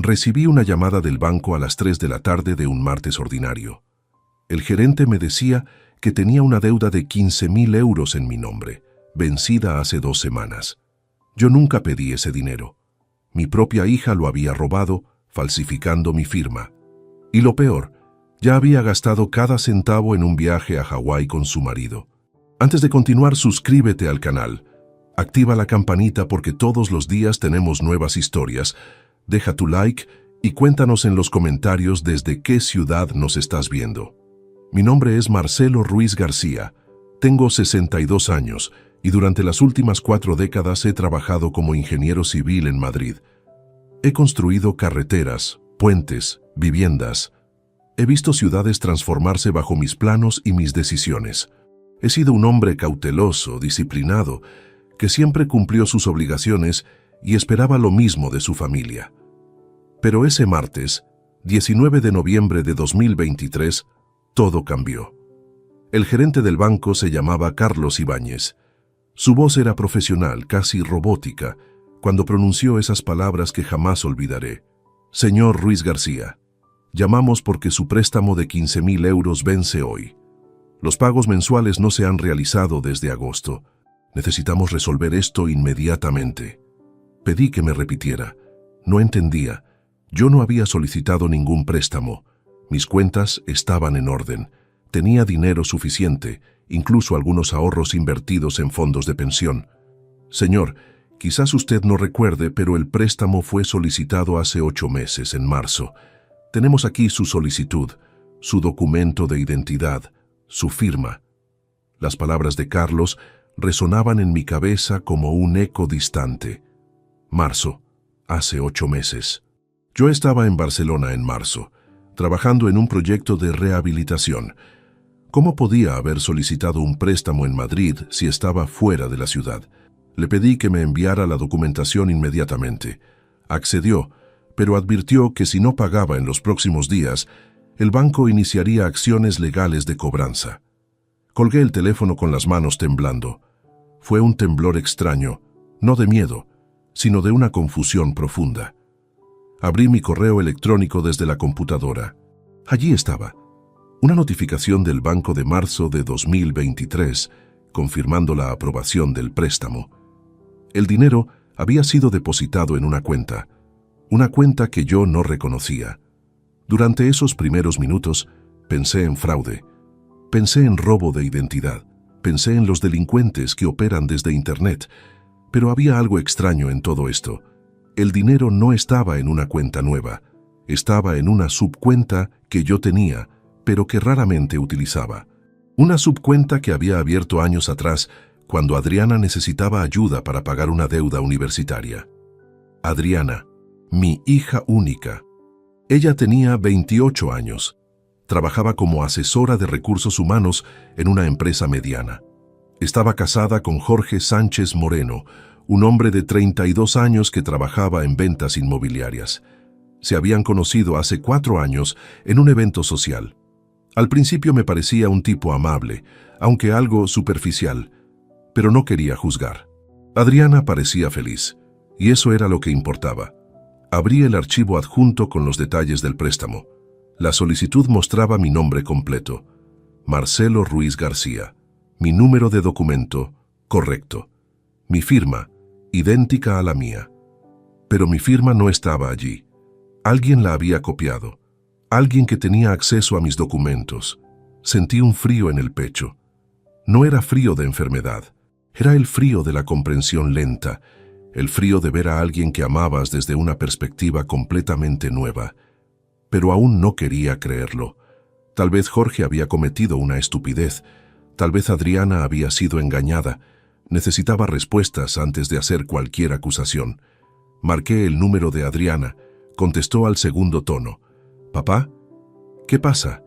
Recibí una llamada del banco a las 3 de la tarde de un martes ordinario. El gerente me decía que tenía una deuda de 15.000 euros en mi nombre, vencida hace 2 semanas. Yo nunca pedí ese dinero. Mi propia hija lo había robado, falsificando mi firma. Y lo peor, ya había gastado cada centavo en un viaje a Hawái con su marido. Antes de continuar, suscríbete al canal. Activa la campanita porque todos los días tenemos nuevas historias. Deja tu like y cuéntanos en los comentarios desde qué ciudad nos estás viendo. Mi nombre es Marcelo Ruiz García. Tengo 62 años y durante las últimas 4 décadas he trabajado como ingeniero civil en Madrid. He construido carreteras, puentes, viviendas. He visto ciudades transformarse bajo mis planos y mis decisiones. He sido un hombre cauteloso, disciplinado, que siempre cumplió sus obligaciones y esperaba lo mismo de su familia. Pero ese martes, 19 de noviembre de 2023, todo cambió. El gerente del banco se llamaba Carlos Ibáñez. Su voz era profesional, casi robótica, cuando pronunció esas palabras que jamás olvidaré. Señor Ruiz García, llamamos porque su préstamo de 15.000 euros vence hoy. Los pagos mensuales no se han realizado desde agosto. Necesitamos resolver esto inmediatamente. Pedí que me repitiera. No entendía. Yo no había solicitado ningún préstamo. Mis cuentas estaban en orden. Tenía dinero suficiente, incluso algunos ahorros invertidos en fondos de pensión. Señor, quizás usted no recuerde, pero el préstamo fue solicitado hace 8 meses, en marzo. Tenemos aquí su solicitud, su documento de identidad, su firma. Las palabras de Carlos resonaban en mi cabeza como un eco distante. Marzo, hace 8 meses. Yo estaba en Barcelona en marzo, trabajando en un proyecto de rehabilitación. ¿Cómo podía haber solicitado un préstamo en Madrid si estaba fuera de la ciudad? Le pedí que me enviara la documentación inmediatamente. Accedió, pero advirtió que si no pagaba en los próximos días, el banco iniciaría acciones legales de cobranza. Colgué el teléfono con las manos temblando. Fue un temblor extraño, no de miedo, sino de una confusión profunda. Abrí mi correo electrónico desde la computadora. Allí estaba, una notificación del banco de marzo de 2023, confirmando la aprobación del préstamo. El dinero había sido depositado en una cuenta que yo no reconocía. Durante esos primeros minutos pensé en fraude, pensé en robo de identidad, pensé en los delincuentes que operan desde Internet, pero había algo extraño en todo esto. El dinero no estaba en una cuenta nueva, estaba en una subcuenta que yo tenía, pero que raramente utilizaba. Una subcuenta que había abierto años atrás, cuando Adriana necesitaba ayuda para pagar una deuda universitaria. Adriana, mi hija única. Ella tenía 28 años. Trabajaba como asesora de recursos humanos en una empresa mediana. Estaba casada con Jorge Sánchez Moreno, un hombre de 32 años que trabajaba en ventas inmobiliarias. Se habían conocido hace 4 años en un evento social. Al principio me parecía un tipo amable, aunque algo superficial, pero no quería juzgar. Adriana parecía feliz, y eso era lo que importaba. Abrí el archivo adjunto con los detalles del préstamo. La solicitud mostraba mi nombre completo, Marcelo Ruiz García. Mi número de documento, correcto. Mi firma, idéntica a la mía. Pero mi firma no estaba allí. Alguien la había copiado. Alguien que tenía acceso a mis documentos. Sentí un frío en el pecho. No era frío de enfermedad. Era el frío de la comprensión lenta. El frío de ver a alguien que amabas desde una perspectiva completamente nueva. Pero aún no quería creerlo. Tal vez Jorge había cometido una estupidez. Tal vez Adriana había sido engañada. Necesitaba respuestas antes de hacer cualquier acusación. Marqué el número de Adriana. Contestó al segundo tono. «¿Papá? ¿Qué pasa?»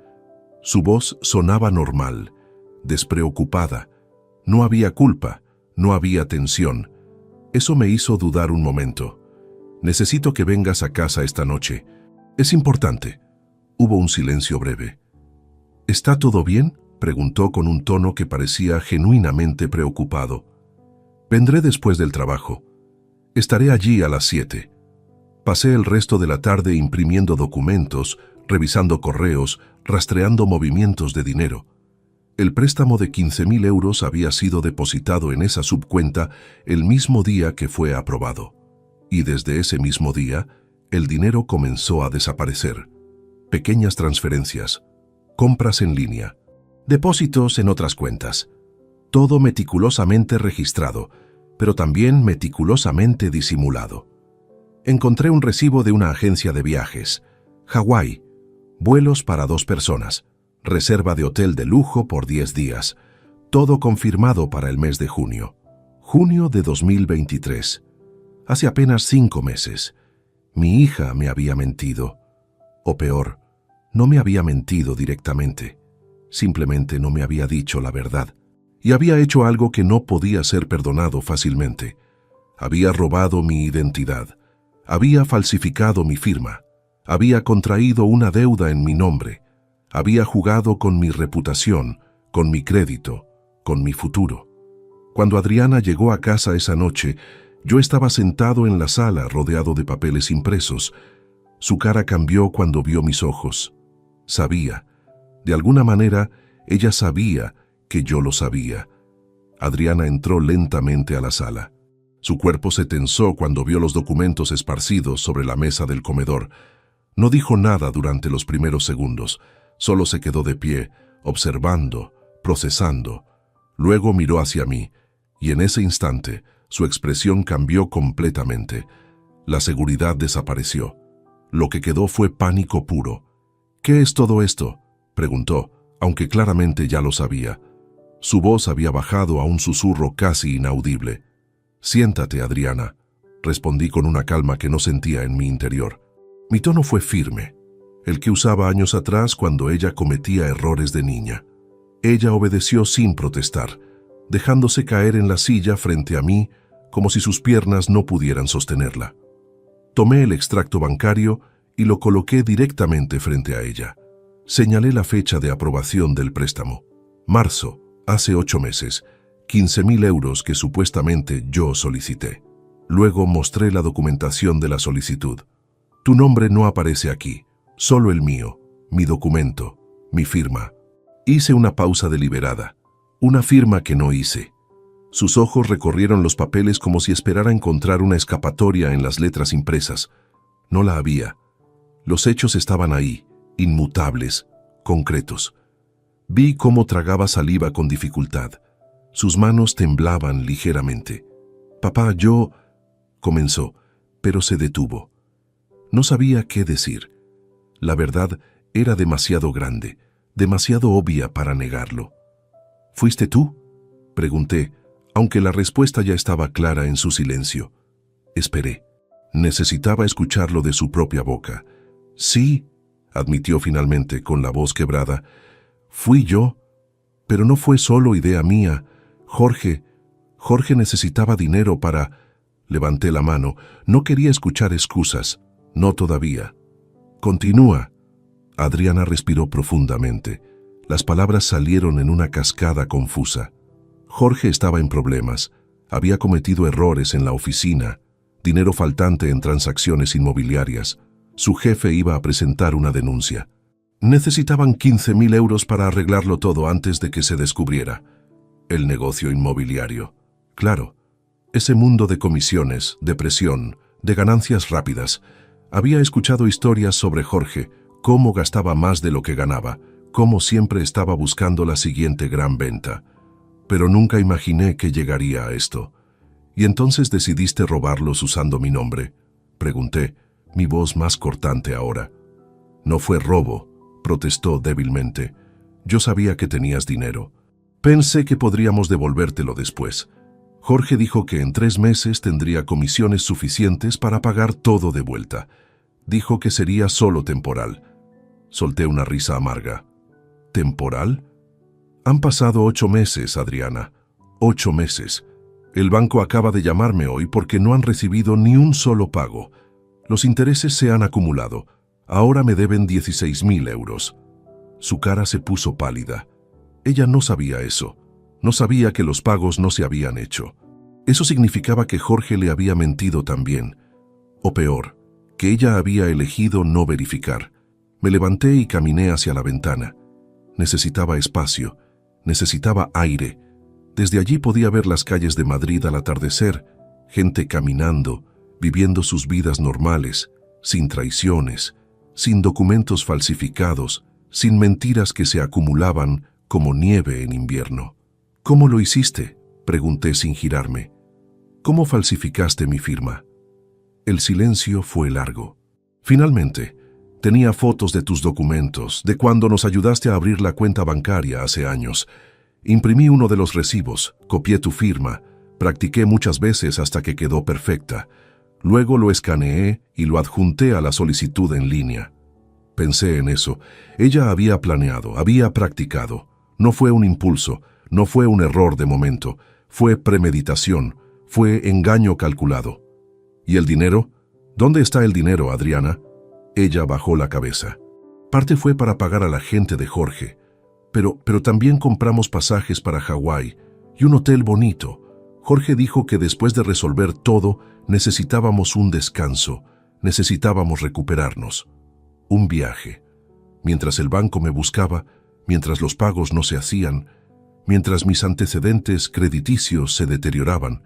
Su voz sonaba normal, despreocupada. No había culpa, no había tensión. Eso me hizo dudar un momento. «Necesito que vengas a casa esta noche. Es importante». Hubo un silencio breve. «¿Está todo bien?», preguntó con un tono que parecía genuinamente preocupado. «Vendré después del trabajo. Estaré allí a las 7». Pasé el resto de la tarde imprimiendo documentos, revisando correos, rastreando movimientos de dinero. El préstamo de 15.000 euros había sido depositado en esa subcuenta el mismo día que fue aprobado. Y desde ese mismo día, el dinero comenzó a desaparecer. Pequeñas transferencias, compras en línea, depósitos en otras cuentas. Todo meticulosamente registrado, pero también meticulosamente disimulado. Encontré un recibo de una agencia de viajes. Hawái, vuelos para 2 personas, reserva de hotel de lujo por 10 días. Todo confirmado para el mes de junio. Junio de 2023. Hace apenas 5 meses. Mi hija me había mentido. O peor, no me había mentido directamente. Simplemente no me había dicho la verdad. Y había hecho algo que no podía ser perdonado fácilmente. Había robado mi identidad. Había falsificado mi firma. Había contraído una deuda en mi nombre. Había jugado con mi reputación, con mi crédito, con mi futuro. Cuando Adriana llegó a casa esa noche, yo estaba sentado en la sala rodeado de papeles impresos. Su cara cambió cuando vio mis ojos. Sabía. De alguna manera, ella sabía que yo lo sabía. Adriana entró lentamente a la sala. Su cuerpo se tensó cuando vio los documentos esparcidos sobre la mesa del comedor. No dijo nada durante los primeros segundos. Solo se quedó de pie, observando, procesando. Luego miró hacia mí, y en ese instante su expresión cambió completamente. La seguridad desapareció. Lo que quedó fue pánico puro. «¿Qué es todo esto?», preguntó, aunque claramente ya lo sabía. Su voz había bajado a un susurro casi inaudible. «Siéntate, Adriana», respondí con una calma que no sentía en mi interior. Mi tono fue firme, el que usaba años atrás cuando ella cometía errores de niña. Ella obedeció sin protestar, dejándose caer en la silla frente a mí como si sus piernas no pudieran sostenerla. Tomé el extracto bancario y lo coloqué directamente frente a ella. Señalé la fecha de aprobación del préstamo. Marzo, hace 8 meses, 15.000 euros que supuestamente yo solicité. Luego mostré la documentación de la solicitud. Tu nombre no aparece aquí, solo el mío, mi documento, mi firma. Hice una pausa deliberada, una firma que no hice. Sus ojos recorrieron los papeles como si esperara encontrar una escapatoria en las letras impresas. No la había. Los hechos estaban ahí, inmutables, concretos. Vi cómo tragaba saliva con dificultad. Sus manos temblaban ligeramente. «Papá, yo…», comenzó, pero se detuvo. No sabía qué decir. La verdad era demasiado grande, demasiado obvia para negarlo. «¿Fuiste tú?», pregunté, aunque la respuesta ya estaba clara en su silencio. Esperé. Necesitaba escucharlo de su propia boca. «Sí», admitió finalmente con la voz quebrada. «Fui yo, pero no fue solo idea mía. Jorge necesitaba dinero para…». Levanté la mano. No quería escuchar excusas. No todavía. «Continúa». Adriana respiró profundamente. Las palabras salieron en una cascada confusa. Jorge estaba en problemas. Había cometido errores en la oficina, dinero faltante en transacciones inmobiliarias. Su jefe iba a presentar una denuncia. Necesitaban 15.000 euros para arreglarlo todo antes de que se descubriera. El negocio inmobiliario. Claro, ese mundo de comisiones, de presión, de ganancias rápidas. Había escuchado historias sobre Jorge, cómo gastaba más de lo que ganaba, cómo siempre estaba buscando la siguiente gran venta. Pero nunca imaginé que llegaría a esto. «¿Y entonces decidiste robarlos usando mi nombre?», pregunté, mi voz más cortante ahora. «No fue robo», protestó débilmente. «Yo sabía que tenías dinero. Pensé que podríamos devolvértelo después. Jorge dijo que en 3 meses tendría comisiones suficientes para pagar todo de vuelta. Dijo que sería solo temporal». Solté una risa amarga. «¿Temporal? Han pasado 8 meses, Adriana. 8 meses. El banco acaba de llamarme hoy porque no han recibido ni un solo pago. Los intereses se han acumulado. Ahora me deben 16.000 euros. Su cara se puso pálida. Ella no sabía eso. No sabía que los pagos no se habían hecho. Eso significaba que Jorge le había mentido también. O peor, que ella había elegido no verificar. Me levanté y caminé hacia la ventana. Necesitaba espacio, necesitaba aire. Desde allí podía ver las calles de Madrid al atardecer, gente caminando, viviendo sus vidas normales, sin traiciones, sin documentos falsificados, sin mentiras que se acumulaban como nieve en invierno. ¿Cómo lo hiciste?, pregunté sin girarme. ¿Cómo falsificaste mi firma? El silencio fue largo. Finalmente, tenía fotos de tus documentos, de cuando nos ayudaste a abrir la cuenta bancaria hace años. Imprimí uno de los recibos, copié tu firma, practiqué muchas veces hasta que quedó perfecta. Luego lo escaneé y lo adjunté a la solicitud en línea. Pensé en eso. Ella había planeado, había practicado. No fue un impulso, no fue un error de momento, fue premeditación, fue engaño calculado. ¿Y el dinero? ¿Dónde está el dinero, Adriana? Ella bajó la cabeza. Parte fue para pagar a la gente de Jorge, pero también compramos pasajes para Hawái y un hotel bonito. Jorge dijo que después de resolver todo, necesitábamos un descanso, necesitábamos recuperarnos. Un viaje. Mientras el banco me buscaba, mientras los pagos no se hacían, mientras mis antecedentes crediticios se deterioraban,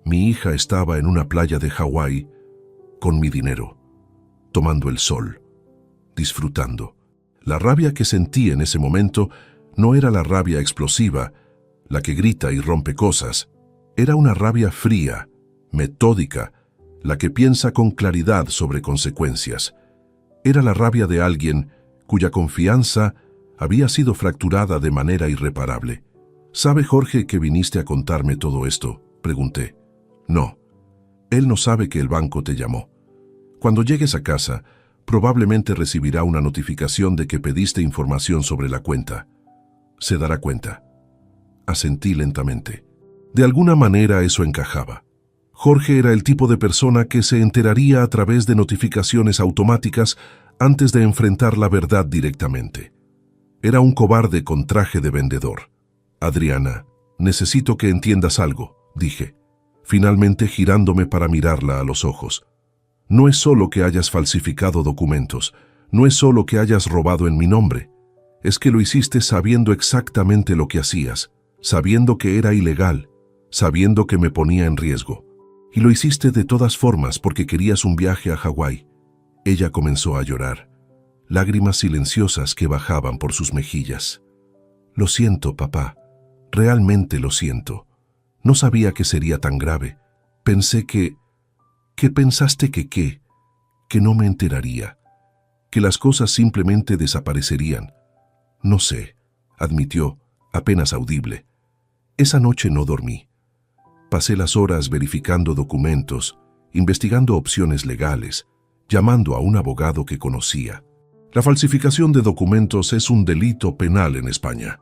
mi hija estaba en una playa de Hawái con mi dinero, tomando el sol, disfrutando. La rabia que sentí en ese momento no era la rabia explosiva, la que grita y rompe cosas. Era una rabia fría, metódica, la que piensa con claridad sobre consecuencias. Era la rabia de alguien cuya confianza había sido fracturada de manera irreparable. ¿Sabe Jorge que viniste a contarme todo esto?, pregunté. No, él no sabe que el banco te llamó. Cuando llegues a casa, probablemente recibirá una notificación de que pediste información sobre la cuenta. Se dará cuenta. Asentí lentamente. De alguna manera eso encajaba. Jorge era el tipo de persona que se enteraría a través de notificaciones automáticas antes de enfrentar la verdad directamente. Era un cobarde con traje de vendedor. Adriana, necesito que entiendas algo, dije, finalmente girándome para mirarla a los ojos. No es solo que hayas falsificado documentos, no es solo que hayas robado en mi nombre, es que lo hiciste sabiendo exactamente lo que hacías, sabiendo que era ilegal, sabiendo que me ponía en riesgo. Y lo hiciste de todas formas porque querías un viaje a Hawái. Ella comenzó a llorar, lágrimas silenciosas que bajaban por sus mejillas. Lo siento, papá, realmente lo siento. No sabía que sería tan grave. Pensé que... ¿Qué pensaste que no me enteraría? Que las cosas simplemente desaparecerían. No sé, admitió, apenas audible. Esa noche no dormí. Pasé las horas verificando documentos, investigando opciones legales, llamando a un abogado que conocía. La falsificación de documentos es un delito penal en España.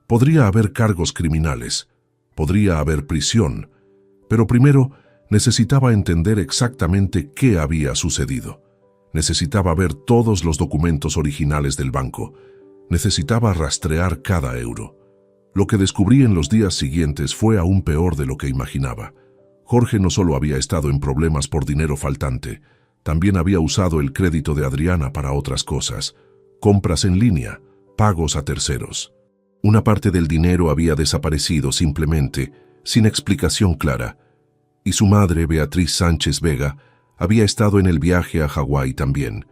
Podría haber cargos criminales, podría haber prisión, pero primero necesitaba entender exactamente qué había sucedido. Necesitaba ver todos los documentos originales del banco. Necesitaba rastrear cada euro. Lo que descubrí en los días siguientes fue aún peor de lo que imaginaba. Jorge no solo había estado en problemas por dinero faltante, también había usado el crédito de Adriana para otras cosas, compras en línea, pagos a terceros. Una parte del dinero había desaparecido simplemente, sin explicación clara, y su madre, Beatriz Sánchez Vega, había estado en el viaje a Hawái también.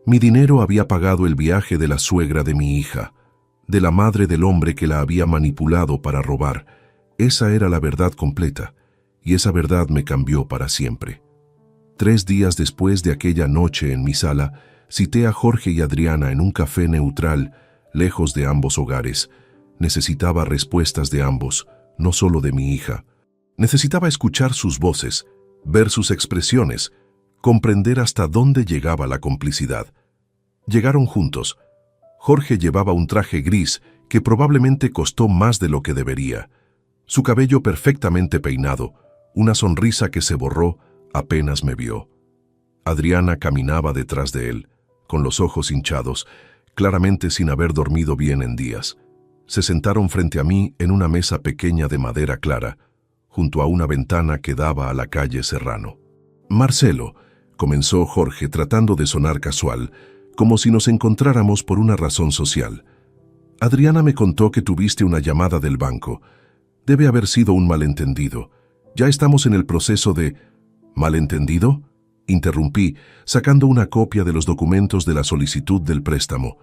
Mi dinero había pagado el viaje de la suegra de mi hija, de la madre del hombre que la había manipulado para robar. Esa era la verdad completa, y esa verdad me cambió para siempre. 3 días después de aquella noche en mi sala, cité a Jorge y Adriana en un café neutral, lejos de ambos hogares. Necesitaba respuestas de ambos, no solo de mi hija. Necesitaba escuchar sus voces, ver sus expresiones, comprender hasta dónde llegaba la complicidad. Llegaron juntos. Jorge llevaba un traje gris que probablemente costó más de lo que debería. Su cabello perfectamente peinado, una sonrisa que se borró apenas me vio. Adriana caminaba detrás de él, con los ojos hinchados, claramente sin haber dormido bien en días. Se sentaron frente a mí en una mesa pequeña de madera clara, junto a una ventana que daba a la calle Serrano. Marcelo, comenzó Jorge tratando de sonar casual, como si nos encontráramos por una razón social. Adriana me contó que tuviste una llamada del banco. Debe haber sido un malentendido. Ya estamos en el proceso de... ¿Malentendido?, interrumpí, sacando una copia de los documentos de la solicitud del préstamo.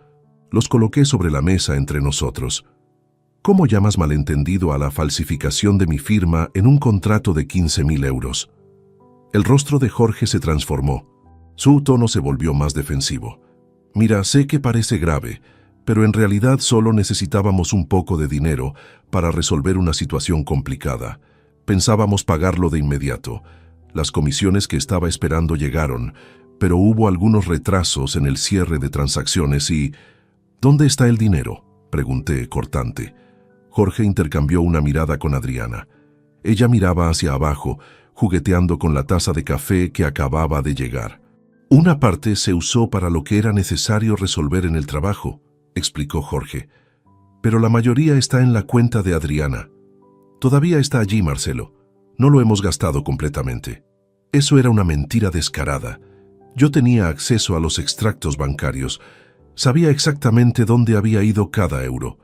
Los coloqué sobre la mesa entre nosotros. ¿Cómo llamas malentendido a la falsificación de mi firma en un contrato de 15.000 euros? El rostro de Jorge se transformó. Su tono se volvió más defensivo. Mira, sé que parece grave, pero en realidad solo necesitábamos un poco de dinero para resolver una situación complicada. Pensábamos pagarlo de inmediato. Las comisiones que estaba esperando llegaron, pero hubo algunos retrasos en el cierre de transacciones y... ¿Dónde está el dinero?, pregunté cortante. Jorge intercambió una mirada con Adriana. Ella miraba hacia abajo, jugueteando con la taza de café que acababa de llegar. Una parte se usó para lo que era necesario resolver en el trabajo, explicó Jorge. Pero la mayoría está en la cuenta de Adriana. Todavía está allí, Marcelo. No lo hemos gastado completamente. Eso era una mentira descarada. Yo tenía acceso a los extractos bancarios. Sabía exactamente dónde había ido cada euro.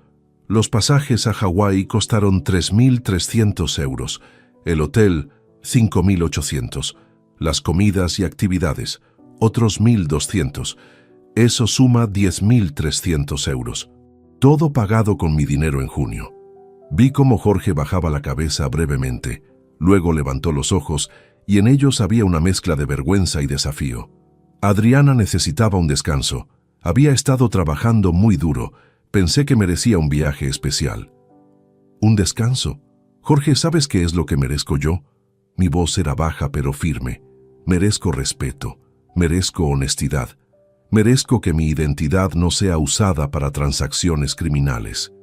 Los pasajes a Hawái costaron 3.300 euros. El hotel, 5.800. Las comidas y actividades, otros 1.200. Eso suma 10.300 euros. Todo pagado con mi dinero en junio. Vi cómo Jorge bajaba la cabeza brevemente. Luego levantó los ojos y en ellos había una mezcla de vergüenza y desafío. Adriana necesitaba un descanso. Había estado trabajando muy duro. Pensé que merecía un viaje especial. ¿Un descanso? Jorge, ¿sabes qué es lo que merezco yo? Mi voz era baja pero firme. Merezco respeto. Merezco honestidad. Merezco que mi identidad no sea usada para transacciones criminales.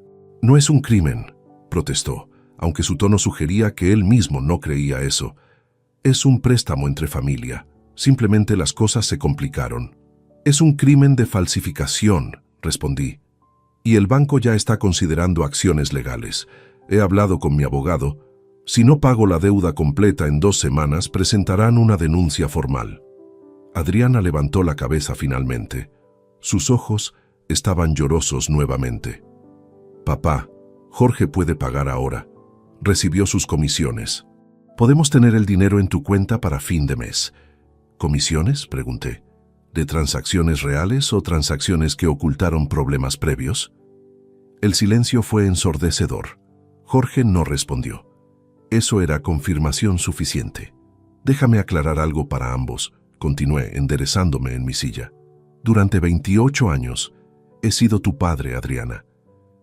No es un crimen, protestó, aunque su tono sugería que él mismo no creía eso. Es un préstamo entre familia. Simplemente las cosas se complicaron. Es un crimen de falsificación, respondí. Y el banco ya está considerando acciones legales. He hablado con mi abogado. Si no pago la deuda completa en 2 semanas, presentarán una denuncia formal. Adriana levantó la cabeza finalmente. Sus ojos estaban llorosos nuevamente. Papá, Jorge puede pagar ahora. Recibió sus comisiones. ¿Podemos tener el dinero en tu cuenta para fin de mes? ¿Comisiones?, pregunté. ¿De transacciones reales o transacciones que ocultaron problemas previos? El silencio fue ensordecedor. Jorge no respondió. Eso era confirmación suficiente. Déjame aclarar algo para ambos, continué enderezándome en mi silla. Durante 28 años he sido tu padre, Adriana.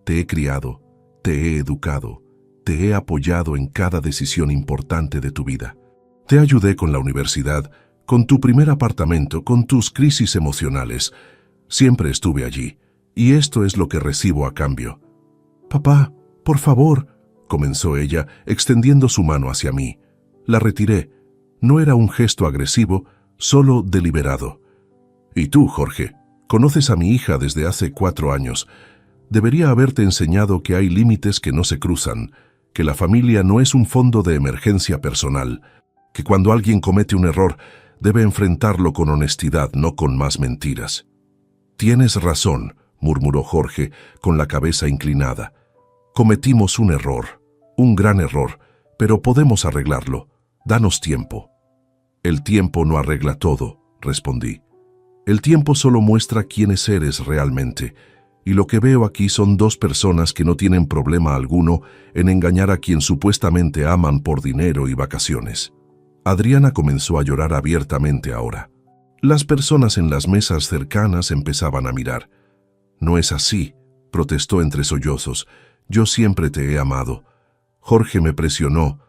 Te he criado, te he educado, te he apoyado en cada decisión importante de tu vida. Te ayudé con la universidad, con tu primer apartamento, con tus crisis emocionales. Siempre estuve allí, y esto es lo que recibo a cambio. Papá, por favor, comenzó ella, extendiendo su mano hacia mí. La retiré. No era un gesto agresivo, solo deliberado. Y tú, Jorge, conoces a mi hija desde hace 4 años. Debería haberte enseñado que hay límites que no se cruzan, que la familia no es un fondo de emergencia personal, que cuando alguien comete un error, debe enfrentarlo con honestidad, no con más mentiras. Tienes razón, murmuró Jorge, con la cabeza inclinada. Cometimos un error, un gran error, pero podemos arreglarlo. Danos tiempo. El tiempo no arregla todo, respondí. El tiempo solo muestra quiénes eres realmente, y lo que veo aquí son 2 personas que no tienen problema alguno en engañar a quien supuestamente aman por dinero y vacaciones. Adriana comenzó a llorar abiertamente ahora. Las personas en las mesas cercanas empezaban a mirar. No es así, protestó entre sollozos. Yo siempre te he amado. Jorge me presionó,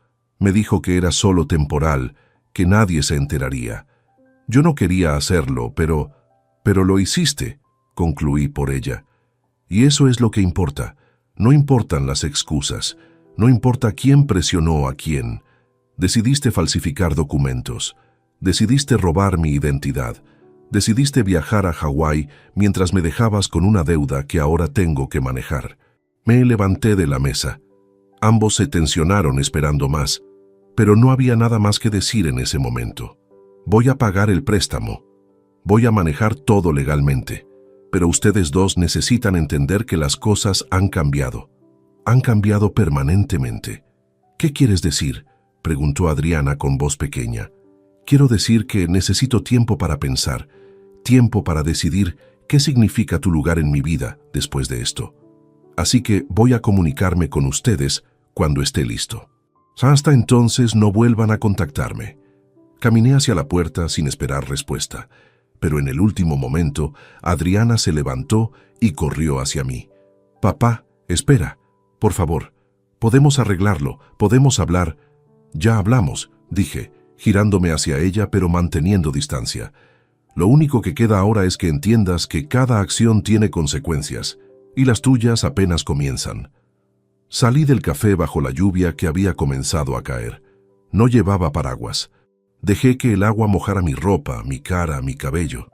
me dijo que era solo temporal, que nadie se enteraría. Yo no quería hacerlo, pero lo hiciste, concluí por ella. Y eso es lo que importa. No importan las excusas, no importa quién presionó a quién. Decidiste falsificar documentos, decidiste robar mi identidad, decidiste viajar a Hawái mientras me dejabas con una deuda que ahora tengo que manejar. Me levanté de la mesa. Ambos se tensionaron esperando más, pero no había nada más que decir en ese momento. Voy a pagar el préstamo. Voy a manejar todo legalmente. Pero ustedes dos necesitan entender que las cosas han cambiado. Han cambiado permanentemente. ¿Qué quieres decir?, preguntó Adriana con voz pequeña. Quiero decir que necesito tiempo para pensar, tiempo para decidir qué significa tu lugar en mi vida después de esto. Así que voy a comunicarme con ustedes cuando esté listo. Hasta entonces no vuelvan a contactarme. Caminé hacia la puerta sin esperar respuesta, pero en el último momento Adriana se levantó y corrió hacia mí. Papá, espera, por favor. Podemos arreglarlo, podemos hablar. Ya hablamos, dije, girándome hacia ella pero manteniendo distancia. Lo único que queda ahora es que entiendas que cada acción tiene consecuencias, y las tuyas apenas comienzan. Salí del café bajo la lluvia que había comenzado a caer. No llevaba paraguas. Dejé que el agua mojara mi ropa, mi cara, mi cabello.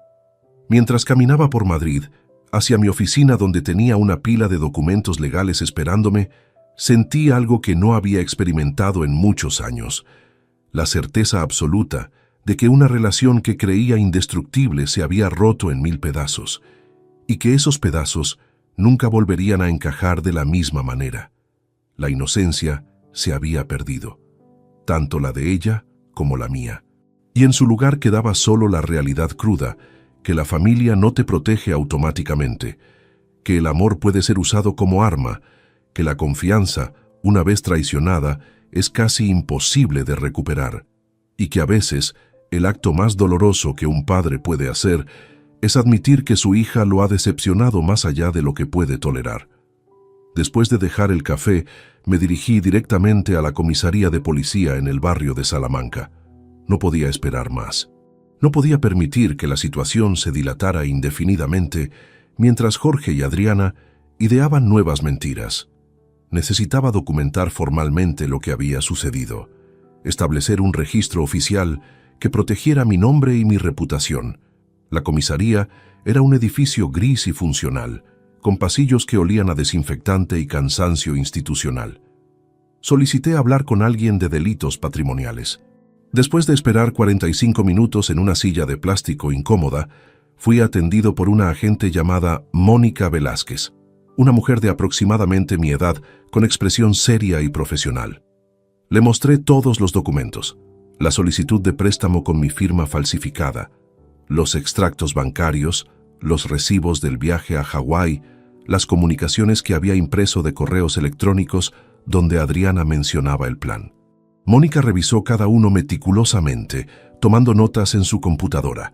Mientras caminaba por Madrid, hacia mi oficina donde tenía una pila de documentos legales esperándome, sentí algo que no había experimentado en muchos años. La certeza absoluta de que una relación que creía indestructible se había roto en 1000 pedazos, y que esos pedazos nunca volverían a encajar de la misma manera. La inocencia se había perdido, tanto la de ella como la mía, y en su lugar quedaba solo la realidad cruda, que la familia no te protege automáticamente, que el amor puede ser usado como arma, que la confianza, una vez traicionada, es casi imposible de recuperar, y que a veces el acto más doloroso que un padre puede hacer es admitir que su hija lo ha decepcionado más allá de lo que puede tolerar. Después de dejar el café, me dirigí directamente a la comisaría de policía en el barrio de Salamanca. No podía esperar más. No podía permitir que la situación se dilatara indefinidamente mientras Jorge y Adriana ideaban nuevas mentiras. Necesitaba documentar formalmente lo que había sucedido, establecer un registro oficial que protegiera mi nombre y mi reputación. La comisaría era un edificio gris y funcional, con pasillos que olían a desinfectante y cansancio institucional. Solicité hablar con alguien de delitos patrimoniales. Después de esperar 45 minutos en una silla de plástico incómoda, fui atendido por una agente llamada Mónica Velázquez, una mujer de aproximadamente mi edad, con expresión seria y profesional. Le mostré todos los documentos, la solicitud de préstamo con mi firma falsificada, los extractos bancarios, los recibos del viaje a Hawái, las comunicaciones que había impreso de correos electrónicos donde Adriana mencionaba el plan. Mónica revisó cada uno meticulosamente, tomando notas en su computadora.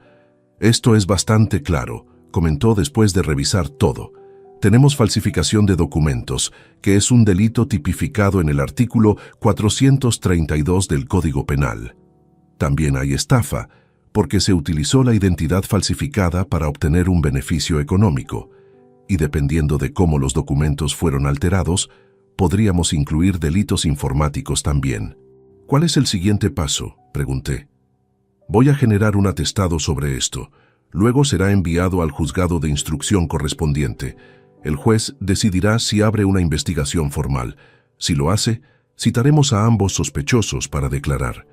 «Esto es bastante claro», comentó después de revisar todo. «Tenemos falsificación de documentos, que es un delito tipificado en el artículo 432 del Código Penal. También hay estafa, porque se utilizó la identidad falsificada para obtener un beneficio económico, y dependiendo de cómo los documentos fueron alterados, podríamos incluir delitos informáticos también». «¿Cuál es el siguiente paso?», pregunté. «Voy a generar un atestado sobre esto. Luego será enviado al juzgado de instrucción correspondiente. El juez decidirá si abre una investigación formal. Si lo hace, citaremos a ambos sospechosos para declarar.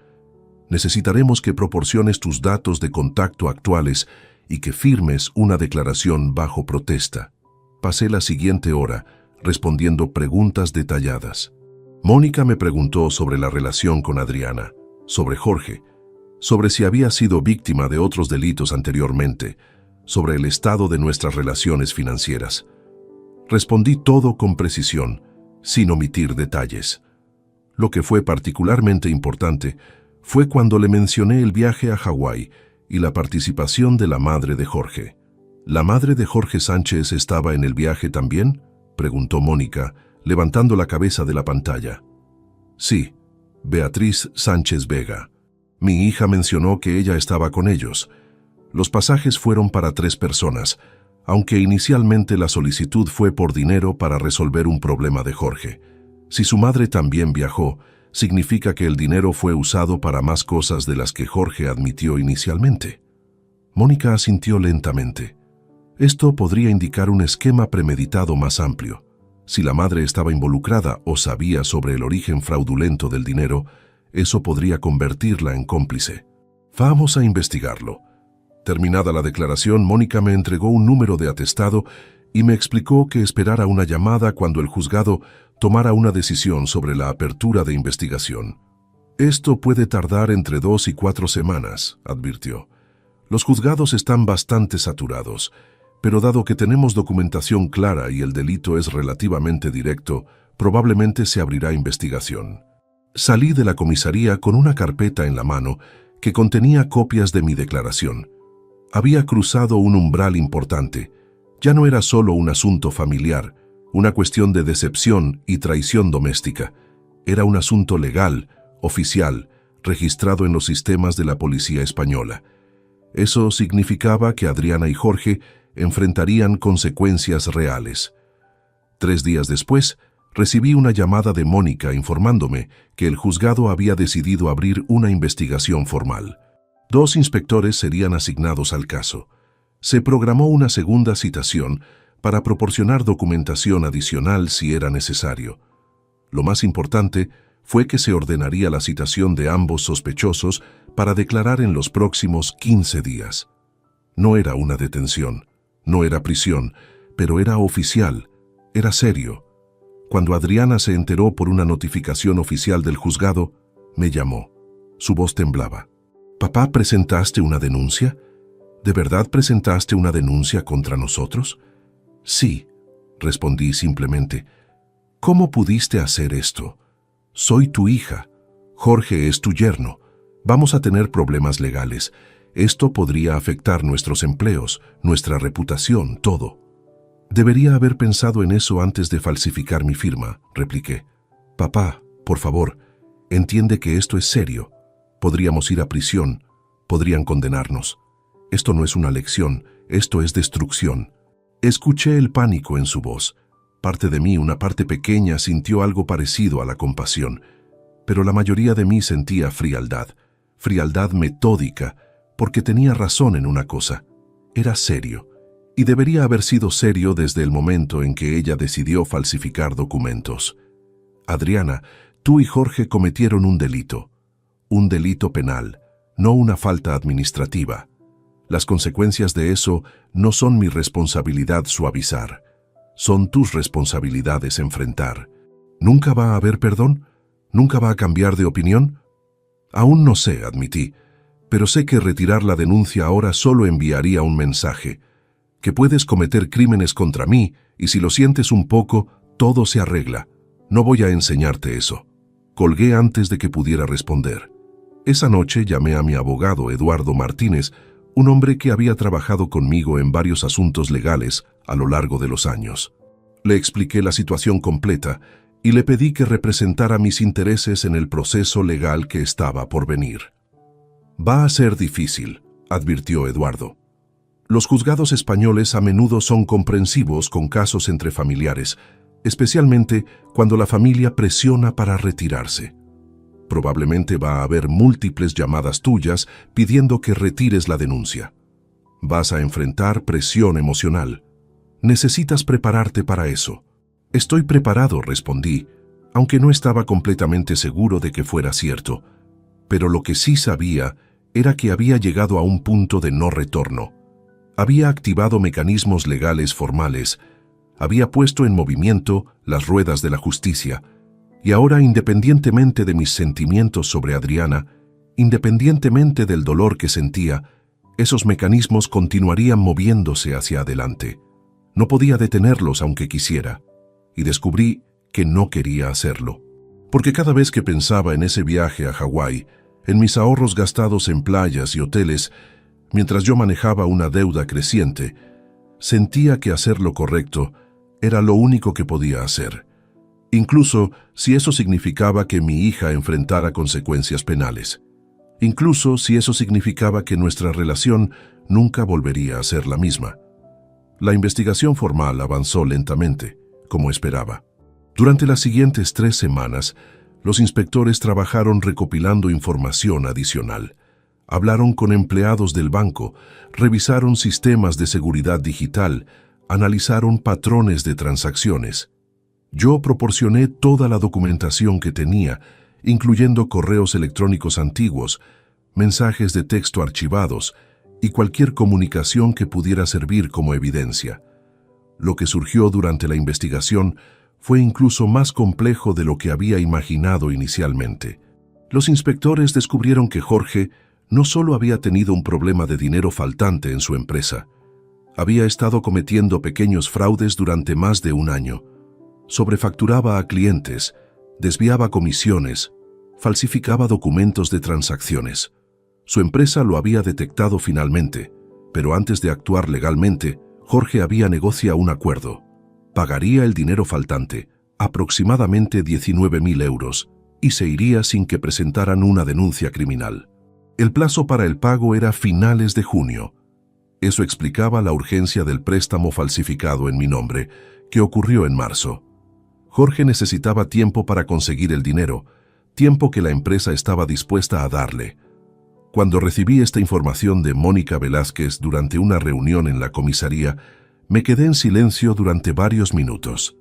Necesitaremos que proporciones tus datos de contacto actuales y que firmes una declaración bajo protesta». Pasé la siguiente hora respondiendo preguntas detalladas. Mónica me preguntó sobre la relación con Adriana, sobre Jorge, sobre si había sido víctima de otros delitos anteriormente, sobre el estado de nuestras relaciones financieras. Respondí todo con precisión, sin omitir detalles. Lo que fue particularmente importante fue cuando le mencioné el viaje a Hawái y la participación de la madre de Jorge. ¿La madre de Jorge Sánchez estaba en el viaje también?, preguntó Mónica, levantando la cabeza de la pantalla. «Sí, Beatriz Sánchez Vega. Mi hija mencionó que ella estaba con ellos. Los pasajes fueron para 3 personas, aunque inicialmente la solicitud fue por dinero para resolver un problema de Jorge. Si su madre también viajó, significa que el dinero fue usado para más cosas de las que Jorge admitió inicialmente». Mónica asintió lentamente. Esto podría indicar un esquema premeditado más amplio. Si la madre estaba involucrada o sabía sobre el origen fraudulento del dinero, eso podría convertirla en cómplice. Vamos a investigarlo. Terminada la declaración, Mónica me entregó un número de atestado y me explicó que esperara una llamada cuando el juzgado tomara una decisión sobre la apertura de investigación. Esto puede tardar entre 2 y 4 semanas, advirtió. Los juzgados están bastante saturados, pero dado que tenemos documentación clara y el delito es relativamente directo, probablemente se abrirá investigación. Salí de la comisaría con una carpeta en la mano que contenía copias de mi declaración. Había cruzado un umbral importante. Ya no era solo un asunto familiar, una cuestión de decepción y traición doméstica. Era un asunto legal, oficial, registrado en los sistemas de la policía española. Eso significaba que Adriana y Jorge enfrentarían consecuencias reales. 3 días después, recibí una llamada de Mónica informándome que el juzgado había decidido abrir una investigación formal. 2 inspectores serían asignados al caso. Se programó una segunda citación para proporcionar documentación adicional si era necesario. Lo más importante fue que se ordenaría la citación de ambos sospechosos para declarar en los próximos 15 días. No era una detención, no era prisión, pero era oficial, era serio. Cuando Adriana se enteró por una notificación oficial del juzgado, me llamó. Su voz temblaba. «Papá, ¿presentaste una denuncia? ¿De verdad presentaste una denuncia contra nosotros?» «Sí», respondí simplemente. «¿Cómo pudiste hacer esto? Soy tu hija. Jorge es tu yerno. Vamos a tener problemas legales. Esto podría afectar nuestros empleos, nuestra reputación, todo». «Debería haber pensado en eso antes de falsificar mi firma», repliqué. «Papá, por favor, entiende que esto es serio. Podríamos ir a prisión, podrían condenarnos. Esto no es una lección, esto es destrucción». Escuché el pánico en su voz. Parte de mí, una parte pequeña, sintió algo parecido a la compasión, pero la mayoría de mí sentía frialdad metódica, porque tenía razón en una cosa. Era serio, y debería haber sido serio desde el momento en que ella decidió falsificar documentos. «Adriana, tú y Jorge cometieron un delito penal, no una falta administrativa. Las consecuencias de eso no son mi responsabilidad suavizar, son tus responsabilidades enfrentar. ¿Nunca va a haber perdón? ¿Nunca va a cambiar de opinión?» «Aún no sé», admití, «pero sé que retirar la denuncia ahora solo enviaría un mensaje, que puedes cometer crímenes contra mí y si lo sientes un poco, todo se arregla. No voy a enseñarte eso». Colgué antes de que pudiera responder. Esa noche llamé a mi abogado Eduardo Martínez, un hombre que había trabajado conmigo en varios asuntos legales a lo largo de los años. Le expliqué la situación completa y le pedí que representara mis intereses en el proceso legal que estaba por venir. «Va a ser difícil», advirtió Eduardo. «Los juzgados españoles a menudo son comprensivos con casos entre familiares, especialmente cuando la familia presiona para retirarse. Probablemente va a haber múltiples llamadas tuyas pidiendo que retires la denuncia. Vas a enfrentar presión emocional. Necesitas prepararte para eso». «Estoy preparado», respondí, aunque no estaba completamente seguro de que fuera cierto. Pero lo que sí sabía era que había llegado a un punto de no retorno. Había activado mecanismos legales formales, había puesto en movimiento las ruedas de la justicia, y ahora, independientemente de mis sentimientos sobre Adriana, independientemente del dolor que sentía, esos mecanismos continuarían moviéndose hacia adelante. No podía detenerlos aunque quisiera, y descubrí que no quería hacerlo. Porque cada vez que pensaba en ese viaje a Hawái, en mis ahorros gastados en playas y hoteles, mientras yo manejaba una deuda creciente, sentía que hacer lo correcto era lo único que podía hacer, incluso si eso significaba que mi hija enfrentara consecuencias penales, incluso si eso significaba que nuestra relación nunca volvería a ser la misma. La investigación formal avanzó lentamente, como esperaba. Durante las siguientes 3 semanas, los inspectores trabajaron recopilando información adicional. Hablaron con empleados del banco, revisaron sistemas de seguridad digital, analizaron patrones de transacciones. Yo proporcioné toda la documentación que tenía, incluyendo correos electrónicos antiguos, mensajes de texto archivados y cualquier comunicación que pudiera servir como evidencia. Lo que surgió durante la investigación fue incluso más complejo de lo que había imaginado inicialmente. Los inspectores descubrieron que Jorge no solo había tenido un problema de dinero faltante en su empresa, había estado cometiendo pequeños fraudes durante más de un año. Sobrefacturaba a clientes, desviaba comisiones, falsificaba documentos de transacciones. Su empresa lo había detectado finalmente, pero antes de actuar legalmente, Jorge había negociado un acuerdo. Pagaría el dinero faltante, aproximadamente 19.000 euros, y se iría sin que presentaran una denuncia criminal. El plazo para el pago era finales de junio. Eso explicaba la urgencia del préstamo falsificado en mi nombre, que ocurrió en marzo. Jorge necesitaba tiempo para conseguir el dinero, tiempo que la empresa estaba dispuesta a darle. Cuando recibí esta información de Mónica Velázquez durante una reunión en la comisaría, me quedé en silencio durante varios minutos.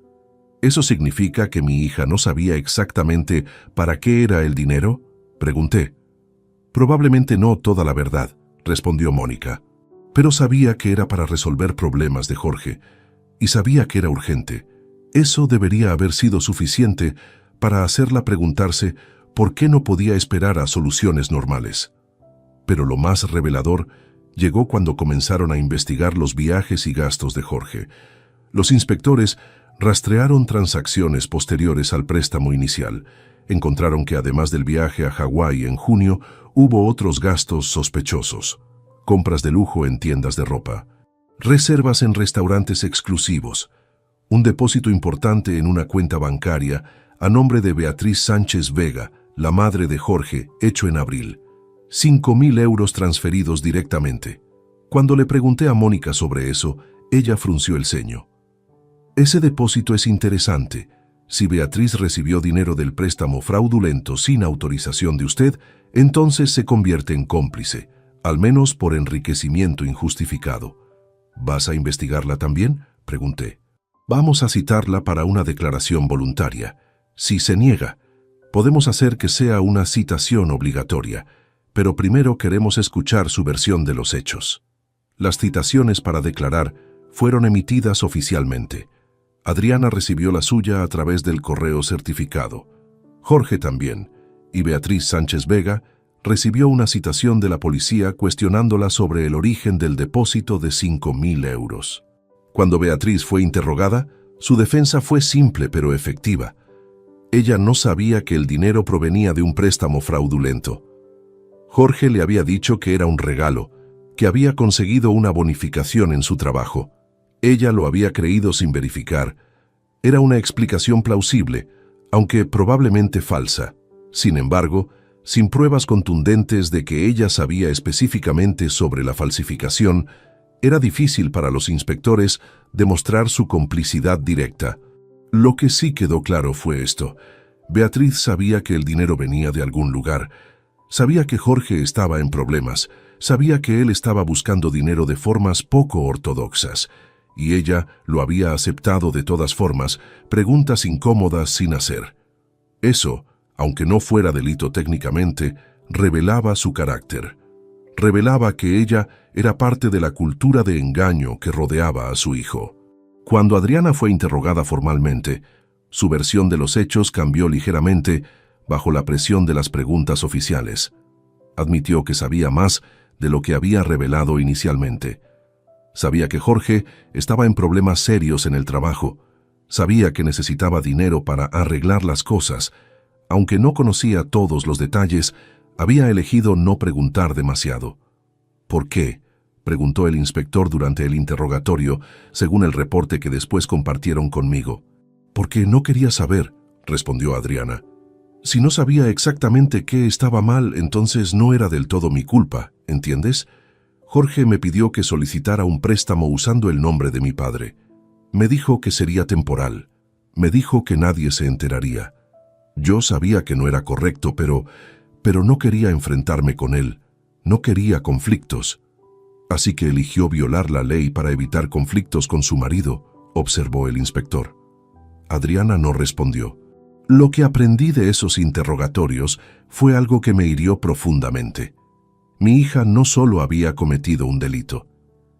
¿Eso significa que mi hija no sabía exactamente para qué era el dinero?, pregunté. Probablemente no toda la verdad, respondió Mónica, pero sabía que era para resolver problemas de Jorge, y sabía que era urgente. Eso debería haber sido suficiente para hacerla preguntarse por qué no podía esperar a soluciones normales. Pero lo más revelador llegó cuando comenzaron a investigar los viajes y gastos de Jorge. Los inspectores rastrearon transacciones posteriores al préstamo inicial. Encontraron que además del viaje a Hawái en junio, hubo otros gastos sospechosos. Compras de lujo en tiendas de ropa, reservas en restaurantes exclusivos, un depósito importante en una cuenta bancaria a nombre de Beatriz Sánchez Vega, la madre de Jorge, hecho en abril. 5.000 euros transferidos directamente. Cuando le pregunté a Mónica sobre eso, ella frunció el ceño. Ese depósito es interesante. Si Beatriz recibió dinero del préstamo fraudulento sin autorización de usted, entonces se convierte en cómplice, al menos por enriquecimiento injustificado. ¿Vas a investigarla también?, pregunté. Vamos a citarla para una declaración voluntaria. Si se niega, podemos hacer que sea una citación obligatoria, pero primero queremos escuchar su versión de los hechos. Las citaciones para declarar fueron emitidas oficialmente. Adriana recibió la suya a través del correo certificado. Jorge también, y Beatriz Sánchez Vega recibió una citación de la policía cuestionándola sobre el origen del depósito de 5.000 euros. Cuando Beatriz fue interrogada, su defensa fue simple pero efectiva. Ella no sabía que el dinero provenía de un préstamo fraudulento. Jorge le había dicho que era un regalo, que había conseguido una bonificación en su trabajo. Ella lo había creído sin verificar. Era una explicación plausible, aunque probablemente falsa. Sin embargo, sin pruebas contundentes de que ella sabía específicamente sobre la falsificación, era difícil para los inspectores demostrar su complicidad directa. Lo que sí quedó claro fue esto. Beatriz sabía que el dinero venía de algún lugar. Sabía que Jorge estaba en problemas. Sabía que él estaba buscando dinero de formas poco ortodoxas. Y ella lo había aceptado de todas formas, preguntas incómodas sin hacer. Eso, aunque no fuera delito técnicamente, revelaba su carácter. Revelaba que ella era parte de la cultura de engaño que rodeaba a su hijo. Cuando Adriana fue interrogada formalmente, su versión de los hechos cambió ligeramente bajo la presión de las preguntas oficiales. Admitió que sabía más de lo que había revelado inicialmente. Sabía que Jorge estaba en problemas serios en el trabajo. Sabía que necesitaba dinero para arreglar las cosas. Aunque no conocía todos los detalles, había elegido no preguntar demasiado. ¿Por qué?, preguntó el inspector durante el interrogatorio, según el reporte que después compartieron conmigo. Porque no quería saber, respondió Adriana. Si no sabía exactamente qué estaba mal, entonces no era del todo mi culpa, ¿entiendes? Jorge me pidió que solicitara un préstamo usando el nombre de mi padre. Me dijo que sería temporal. Me dijo que nadie se enteraría. Yo sabía que no era correcto, pero no quería enfrentarme con él. No quería conflictos. Así que eligió violar la ley para evitar conflictos con su marido, observó el inspector. Adriana no respondió. Lo que aprendí de esos interrogatorios fue algo que me hirió profundamente. Mi hija no solo había cometido un delito,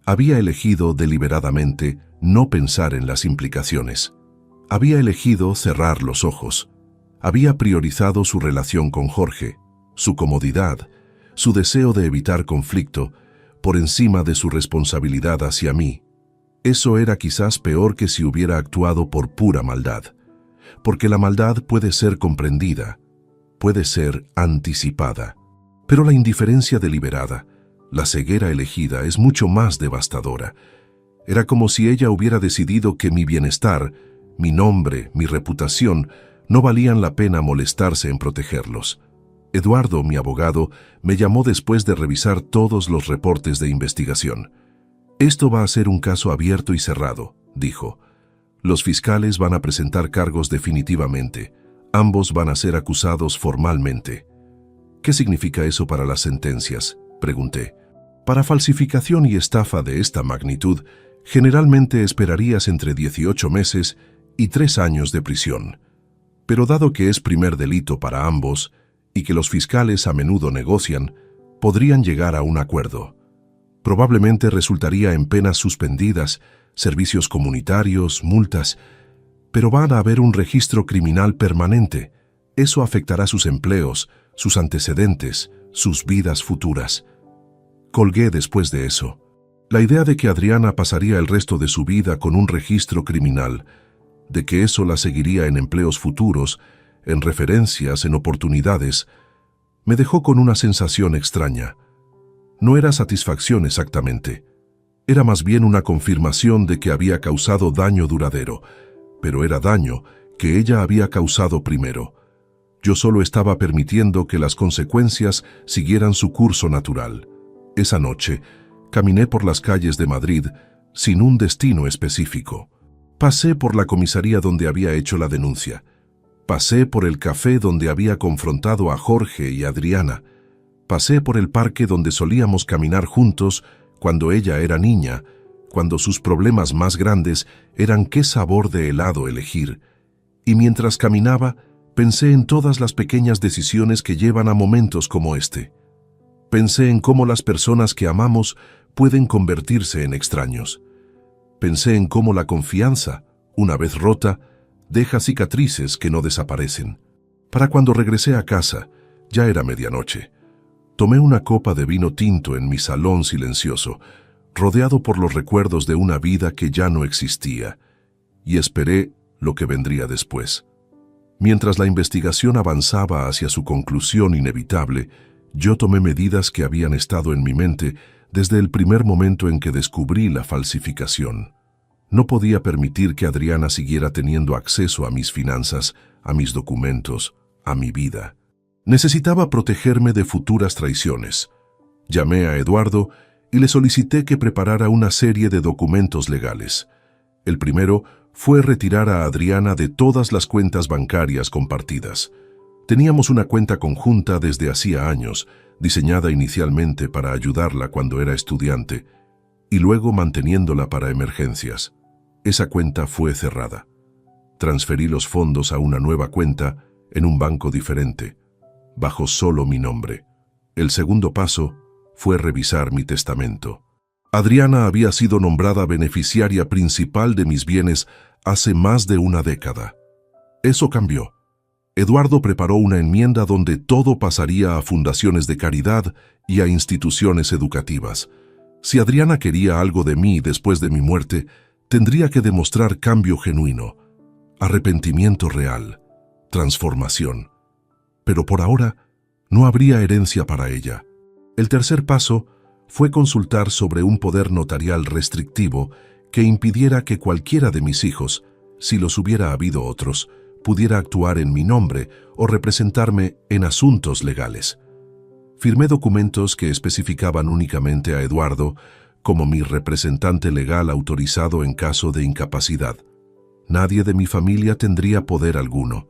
había elegido deliberadamente no pensar en las implicaciones. Había elegido cerrar los ojos. Había priorizado su relación con Jorge, su comodidad, su deseo de evitar conflicto, por encima de su responsabilidad hacia mí. Eso era quizás peor que si hubiera actuado por pura maldad, porque la maldad puede ser comprendida, puede ser anticipada. Pero la indiferencia deliberada, la ceguera elegida, es mucho más devastadora. Era como si ella hubiera decidido que mi bienestar, mi nombre, mi reputación, no valían la pena molestarse en protegerlos. Eduardo, mi abogado, me llamó después de revisar todos los reportes de investigación. «Esto va a ser un caso abierto y cerrado», dijo. «Los fiscales van a presentar cargos definitivamente. Ambos van a ser acusados formalmente». «¿Qué significa eso para las sentencias?», pregunté. «Para falsificación y estafa de esta magnitud, generalmente esperarías entre 18 meses y 3 años de prisión. Pero dado que es primer delito para ambos y que los fiscales a menudo negocian, podrían llegar a un acuerdo. Probablemente resultaría en penas suspendidas, servicios comunitarios, multas, pero van a haber un registro criminal permanente. Eso afectará sus empleos, sus antecedentes, sus vidas futuras». Colgué después de eso. La idea de que Adriana pasaría el resto de su vida con un registro criminal, de que eso la seguiría en empleos futuros, en referencias, en oportunidades, me dejó con una sensación extraña. No era satisfacción exactamente. Era más bien una confirmación de que había causado daño duradero, pero era daño que ella había causado primero. Yo solo estaba permitiendo que las consecuencias siguieran su curso natural. Esa noche, caminé por las calles de Madrid sin un destino específico. Pasé por la comisaría donde había hecho la denuncia. Pasé por el café donde había confrontado a Jorge y Adriana. Pasé por el parque donde solíamos caminar juntos cuando ella era niña, cuando sus problemas más grandes eran qué sabor de helado elegir. Y mientras caminaba, pensé en todas las pequeñas decisiones que llevan a momentos como este. Pensé en cómo las personas que amamos pueden convertirse en extraños. Pensé en cómo la confianza, una vez rota, deja cicatrices que no desaparecen. Para cuando regresé a casa, ya era medianoche. Tomé una copa de vino tinto en mi salón silencioso, rodeado por los recuerdos de una vida que ya no existía, y esperé lo que vendría después. Mientras la investigación avanzaba hacia su conclusión inevitable, yo tomé medidas que habían estado en mi mente desde el primer momento en que descubrí la falsificación. No podía permitir que Adriana siguiera teniendo acceso a mis finanzas, a mis documentos, a mi vida. Necesitaba protegerme de futuras traiciones. Llamé a Eduardo y le solicité que preparara una serie de documentos legales. El primero fue retirar a Adriana de todas las cuentas bancarias compartidas. Teníamos una cuenta conjunta desde hacía años, diseñada inicialmente para ayudarla cuando era estudiante, y luego manteniéndola para emergencias. Esa cuenta fue cerrada. Transferí los fondos a una nueva cuenta en un banco diferente, bajo solo mi nombre. El segundo paso fue revisar mi testamento. Adriana había sido nombrada beneficiaria principal de mis bienes hace más de una década. Eso cambió. Eduardo preparó una enmienda donde todo pasaría a fundaciones de caridad y a instituciones educativas. Si Adriana quería algo de mí después de mi muerte, tendría que demostrar cambio genuino, arrepentimiento real, transformación. Pero por ahora, no habría herencia para ella. El tercer paso fue consultar sobre un poder notarial restrictivo que impidiera que cualquiera de mis hijos, si los hubiera habido otros, pudiera actuar en mi nombre o representarme en asuntos legales. Firmé documentos que especificaban únicamente a Eduardo como mi representante legal autorizado en caso de incapacidad. Nadie de mi familia tendría poder alguno.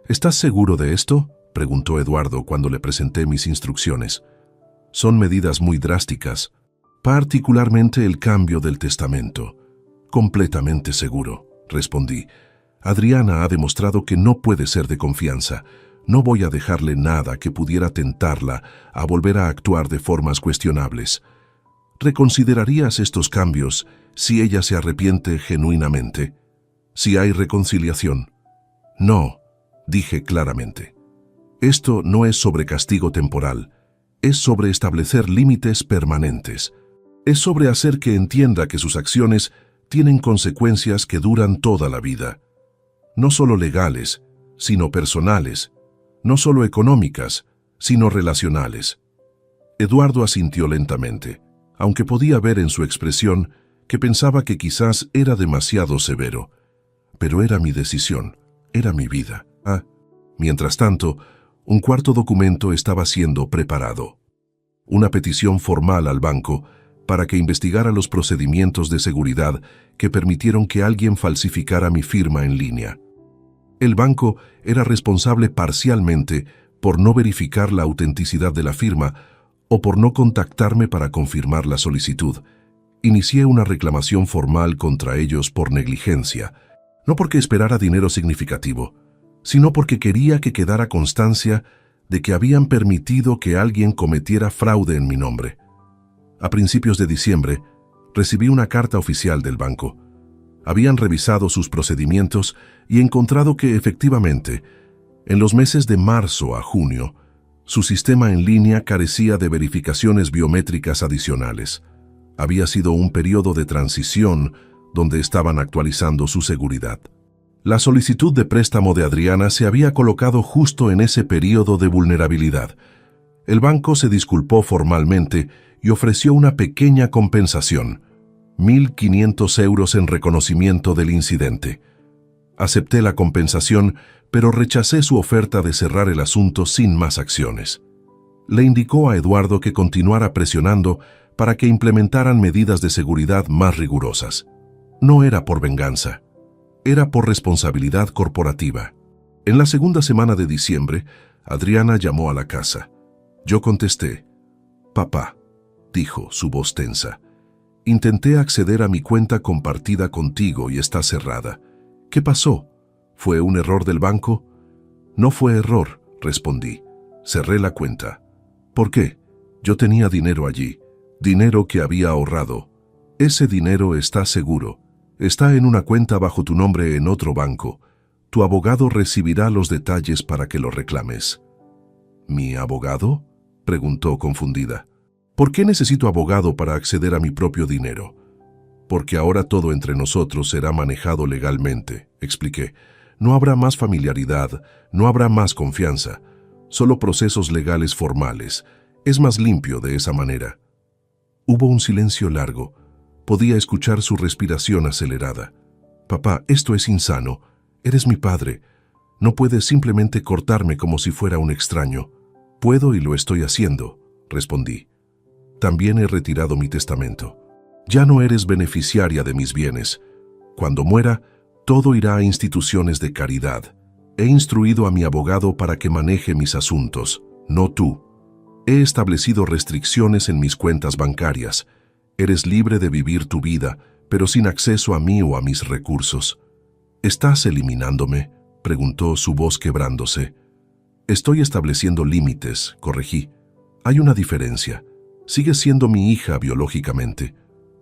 ¿Estás seguro de esto?, preguntó Eduardo cuando le presenté mis instrucciones. Son medidas muy drásticas, particularmente el cambio del testamento. Completamente seguro, respondí. Adriana ha demostrado que no puede ser de confianza. No voy a dejarle nada que pudiera tentarla a volver a actuar de formas cuestionables. ¿Reconsiderarías estos cambios si ella se arrepiente genuinamente? Si hay reconciliación. No, dije claramente. Esto no es sobre castigo temporal, es sobre establecer límites permanentes. Es sobre hacer que entienda que sus acciones tienen consecuencias que duran toda la vida. No solo legales, sino personales. No solo económicas, sino relacionales. Eduardo asintió lentamente, aunque podía ver en su expresión que pensaba que quizás era demasiado severo. Pero era mi decisión, era mi vida. Mientras tanto, un cuarto documento estaba siendo preparado. Una petición formal al banco para que investigara los procedimientos de seguridad que permitieron que alguien falsificara mi firma en línea. El banco era responsable parcialmente por no verificar la autenticidad de la firma o por no contactarme para confirmar la solicitud. Inicié una reclamación formal contra ellos por negligencia, no porque esperara dinero significativo, sino porque quería que quedara constancia de que habían permitido que alguien cometiera fraude en mi nombre. A principios de diciembre, recibí una carta oficial del banco. Habían revisado sus procedimientos y encontrado que, efectivamente, en los meses de marzo a junio, su sistema en línea carecía de verificaciones biométricas adicionales. Había sido un periodo de transición donde estaban actualizando su seguridad. La solicitud de préstamo de Adriana se había colocado justo en ese periodo de vulnerabilidad. El banco se disculpó formalmente y ofreció una pequeña compensación, 1.500 euros en reconocimiento del incidente. Acepté la compensación, pero rechacé su oferta de cerrar el asunto sin más acciones. Le indicó a Eduardo que continuara presionando para que implementaran medidas de seguridad más rigurosas. No era por venganza, era por responsabilidad corporativa. En la segunda semana de diciembre, Adriana llamó a la casa. Yo contesté. «Papá», dijo, su voz tensa. «Intenté acceder a mi cuenta compartida contigo y está cerrada. ¿Qué pasó? ¿Fue un error del banco?» «No fue error», respondí. «Cerré la cuenta». «¿Por qué?» «Yo tenía dinero allí, dinero que había ahorrado. Ese dinero está seguro. Está en una cuenta bajo tu nombre en otro banco. Tu abogado recibirá los detalles para que lo reclames». «¿Mi abogado?», preguntó confundida. «¿Por qué necesito abogado para acceder a mi propio dinero?» «Porque ahora todo entre nosotros será manejado legalmente», expliqué. «No habrá más familiaridad, no habrá más confianza, solo procesos legales formales. Es más limpio de esa manera». Hubo un silencio largo. Podía escuchar su respiración acelerada. «Papá, esto es insano. Eres mi padre. No puedes simplemente cortarme como si fuera un extraño». «Puedo y lo estoy haciendo», respondí. «También he retirado mi testamento. Ya no eres beneficiaria de mis bienes. Cuando muera, todo irá a instituciones de caridad. He instruido a mi abogado para que maneje mis asuntos, no tú. He establecido restricciones en mis cuentas bancarias. Eres libre de vivir tu vida, pero sin acceso a mí o a mis recursos». «¿Estás eliminándome?», preguntó, su voz quebrándose. «Estoy estableciendo límites», corregí. «Hay una diferencia. Sigues siendo mi hija biológicamente,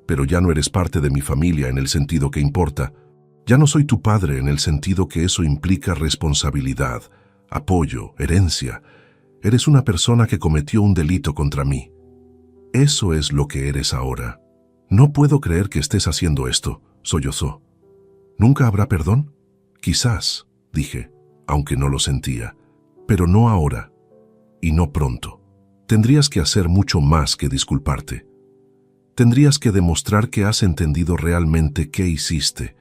pero ya no eres parte de mi familia en el sentido que importa. Ya no soy tu padre en el sentido que eso implica responsabilidad, apoyo, herencia. Eres una persona que cometió un delito contra mí. Eso es lo que eres ahora. No puedo creer que estés haciendo esto», sollozó. «¿Nunca habrá perdón?» «Quizás», dije, aunque no lo sentía. «Pero no ahora, y no pronto. Tendrías que hacer mucho más que disculparte. Tendrías que demostrar que has entendido realmente qué hiciste,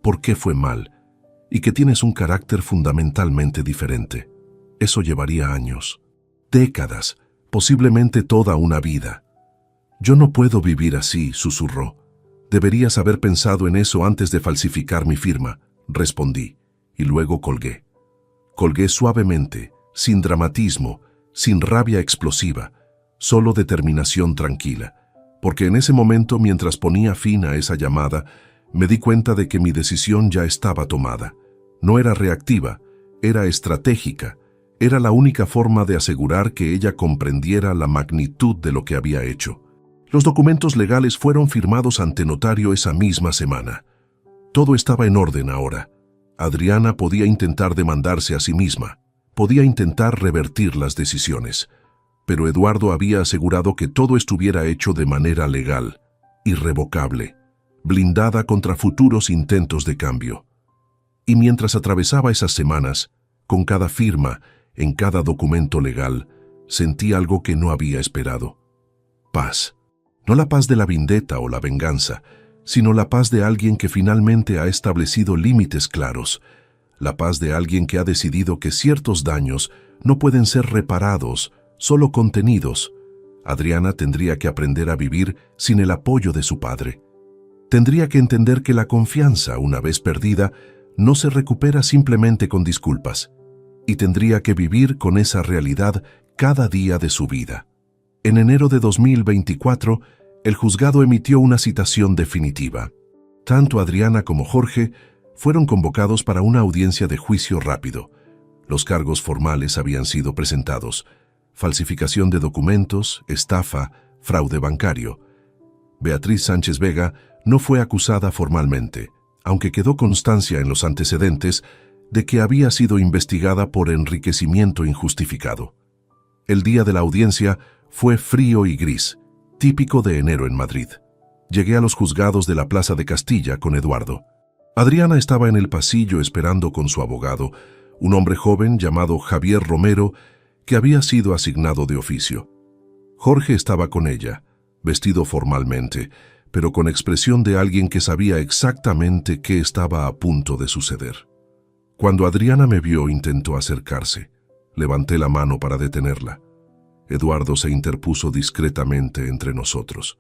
por qué fue mal, y que tienes un carácter fundamentalmente diferente. Eso llevaría años, décadas, posiblemente toda una vida». «Yo no puedo vivir así», susurró. «Deberías haber pensado en eso antes de falsificar mi firma», respondí, y luego colgué. Colgué suavemente, sin dramatismo, sin rabia explosiva, solo determinación tranquila, porque en ese momento, mientras ponía fin a esa llamada, me di cuenta de que mi decisión ya estaba tomada. No era reactiva, era estratégica, Era la única forma de asegurar que ella comprendiera la magnitud de lo que había hecho. Los documentos legales fueron firmados ante notario esa misma semana. Todo estaba en orden ahora. Adriana podía intentar demandarse a sí misma, podía intentar revertir las decisiones, pero Eduardo había asegurado que todo estuviera hecho de manera legal, irrevocable, blindada contra futuros intentos de cambio. Y mientras atravesaba esas semanas, con cada firma, en cada documento legal, sentí algo que no había esperado. Paz. No la paz de la vendetta o la venganza, sino la paz de alguien que finalmente ha establecido límites claros, la paz de alguien que ha decidido que ciertos daños no pueden ser reparados, solo contenidos. Adriana tendría que aprender a vivir sin el apoyo de su padre. Tendría que entender que la confianza, una vez perdida, no se recupera simplemente con disculpas, y tendría que vivir con esa realidad cada día de su vida. En enero de 2024, el juzgado emitió una citación definitiva. Tanto Adriana como Jorge fueron convocados para una audiencia de juicio rápido. Los cargos formales habían sido presentados: falsificación de documentos, estafa, fraude bancario. Beatriz Sánchez Vega no fue acusada formalmente, aunque quedó constancia en los antecedentes de que había sido investigada por enriquecimiento injustificado. El día de la audiencia fue frío y gris, típico de enero en Madrid. Llegué a los juzgados de la Plaza de Castilla con Eduardo. Adriana estaba en el pasillo esperando con su abogado, un hombre joven llamado Javier Romero, que había sido asignado de oficio. Jorge estaba con ella, vestido formalmente, pero con expresión de alguien que sabía exactamente qué estaba a punto de suceder. Cuando Adriana me vio, intentó acercarse. Levanté la mano para detenerla. Eduardo se interpuso discretamente entre nosotros.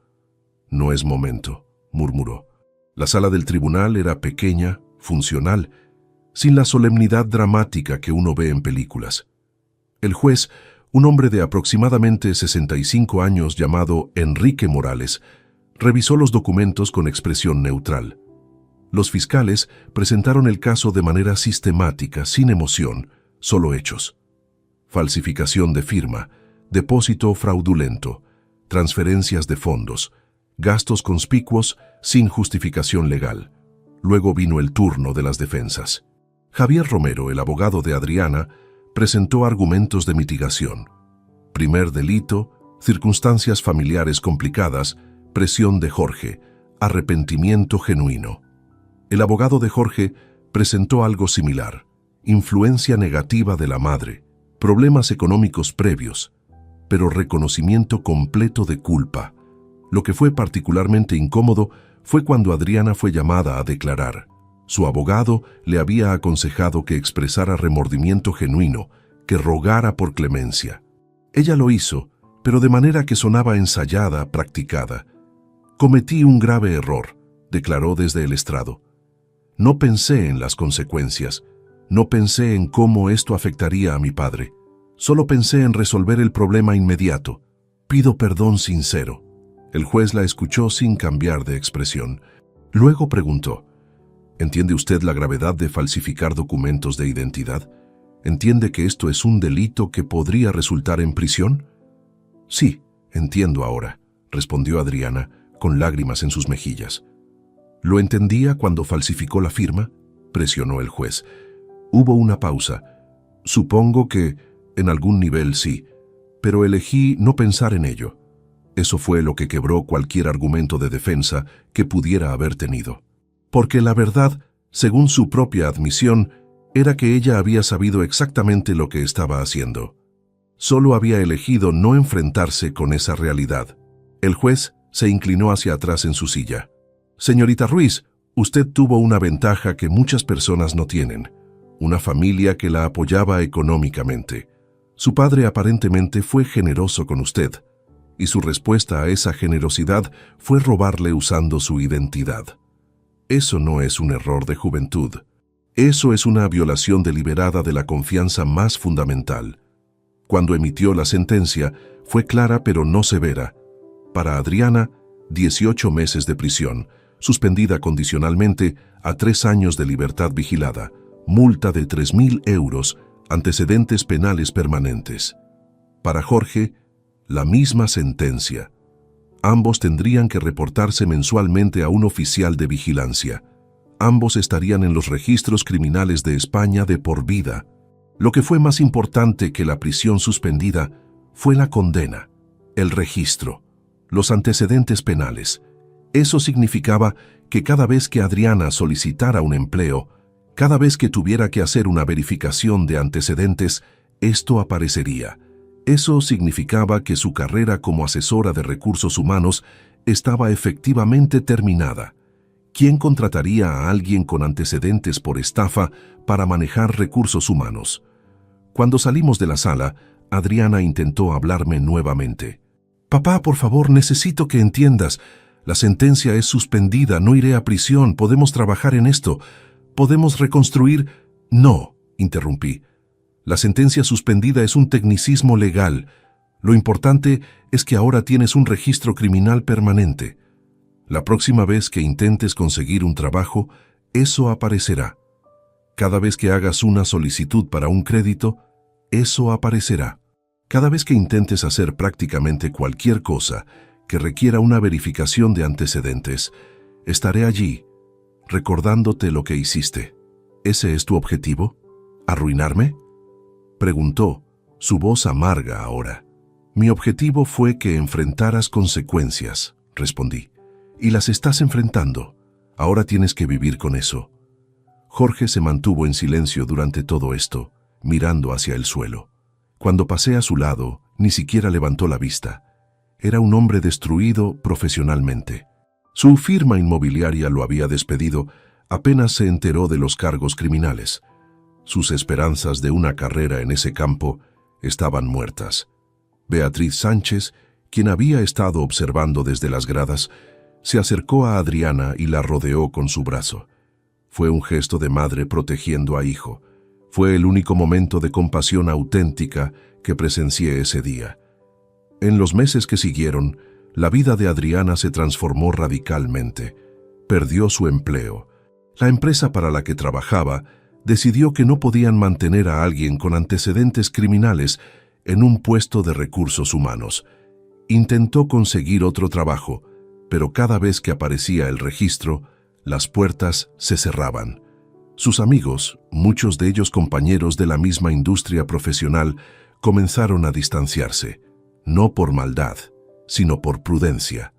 «No es momento», murmuró. La sala del tribunal era pequeña, funcional, sin la solemnidad dramática que uno ve en películas. El juez, un hombre de aproximadamente 65 años llamado Enrique Morales, revisó los documentos con expresión neutral. Los fiscales presentaron el caso de manera sistemática, sin emoción, solo hechos. Falsificación de firma, depósito fraudulento, transferencias de fondos, gastos conspicuos sin justificación legal. Luego vino el turno de las defensas. Javier Romero, el abogado de Adriana, presentó argumentos de mitigación. Primer delito, circunstancias familiares complicadas, presión de Jorge, arrepentimiento genuino. El abogado de Jorge presentó algo similar: influencia negativa de la madre, problemas económicos previos, pero reconocimiento completo de culpa. Lo que fue particularmente incómodo fue cuando Adriana fue llamada a declarar. Su abogado le había aconsejado que expresara remordimiento genuino, que rogara por clemencia. Ella lo hizo, pero de manera que sonaba ensayada, practicada. «Cometí un grave error», declaró desde el estrado. «No pensé en las consecuencias, no pensé en cómo esto afectaría a mi padre. Solo pensé en resolver el problema inmediato. Pido perdón sincero». El juez la escuchó sin cambiar de expresión. Luego preguntó: «¿Entiende usted la gravedad de falsificar documentos de identidad? ¿Entiende que esto es un delito que podría resultar en prisión?» «Sí, entiendo ahora», respondió Adriana, con lágrimas en sus mejillas. «¿Lo entendía cuando falsificó la firma?», presionó el juez. Hubo una pausa. «Supongo que, en algún nivel sí, pero elegí no pensar en ello». Eso fue lo que quebró cualquier argumento de defensa que pudiera haber tenido. Porque la verdad, según su propia admisión, era que ella había sabido exactamente lo que estaba haciendo. Solo había elegido no enfrentarse con esa realidad. El juez se inclinó hacia atrás en su silla. «Señorita Ruiz, usted tuvo una ventaja que muchas personas no tienen: una familia que la apoyaba económicamente. Su padre aparentemente fue generoso con usted, y su respuesta a esa generosidad fue robarle usando su identidad. Eso no es un error de juventud. Eso es una violación deliberada de la confianza más fundamental». Cuando emitió la sentencia, fue clara pero no severa. Para Adriana, 18 meses de prisión, suspendida condicionalmente a 3 años de libertad vigilada, multa de 3.000 euros, antecedentes penales permanentes. Para Jorge, la misma sentencia. Ambos tendrían que reportarse mensualmente a un oficial de vigilancia. Ambos estarían en los registros criminales de España de por vida. Lo que fue más importante que la prisión suspendida fue la condena, el registro, los antecedentes penales. Eso significaba que cada vez que Adriana solicitara un empleo, cada vez que tuviera que hacer una verificación de antecedentes, esto aparecería. Eso significaba que su carrera como asesora de recursos humanos estaba efectivamente terminada. ¿Quién contrataría a alguien con antecedentes por estafa para manejar recursos humanos? Cuando salimos de la sala, Adriana intentó hablarme nuevamente. «Papá, por favor, necesito que entiendas. La sentencia es suspendida, no iré a prisión, podemos trabajar en esto. ¿Podemos reconstruir?» «No», interrumpí. «La sentencia suspendida es un tecnicismo legal. Lo importante es que ahora tienes un registro criminal permanente. La próxima vez que intentes conseguir un trabajo, eso aparecerá. Cada vez que hagas una solicitud para un crédito, eso aparecerá. Cada vez que intentes hacer prácticamente cualquier cosa que requiera una verificación de antecedentes, estaré allí, recordándote lo que hiciste. ¿Ese es tu objetivo? ¿Arruinarme?», preguntó, su voz amarga ahora. «Mi objetivo fue que enfrentaras consecuencias», respondí. «Y las estás enfrentando. Ahora tienes que vivir con eso». Jorge se mantuvo en silencio durante todo esto, mirando hacia el suelo. Cuando pasé a su lado, ni siquiera levantó la vista. Era un hombre destruido profesionalmente. Su firma inmobiliaria lo había despedido apenas se enteró de los cargos criminales. Sus esperanzas de una carrera en ese campo estaban muertas. Beatriz Sánchez, quien había estado observando desde las gradas, se acercó a Adriana y la rodeó con su brazo. Fue un gesto de madre protegiendo a hijo. Fue el único momento de compasión auténtica que presencié ese día. En los meses que siguieron, la vida de Adriana se transformó radicalmente. Perdió su empleo. La empresa para la que trabajaba decidió que no podían mantener a alguien con antecedentes criminales en un puesto de recursos humanos. Intentó conseguir otro trabajo, pero cada vez que aparecía el registro, las puertas se cerraban. Sus amigos, muchos de ellos compañeros de la misma industria profesional, comenzaron a distanciarse, no por maldad, sino por prudencia.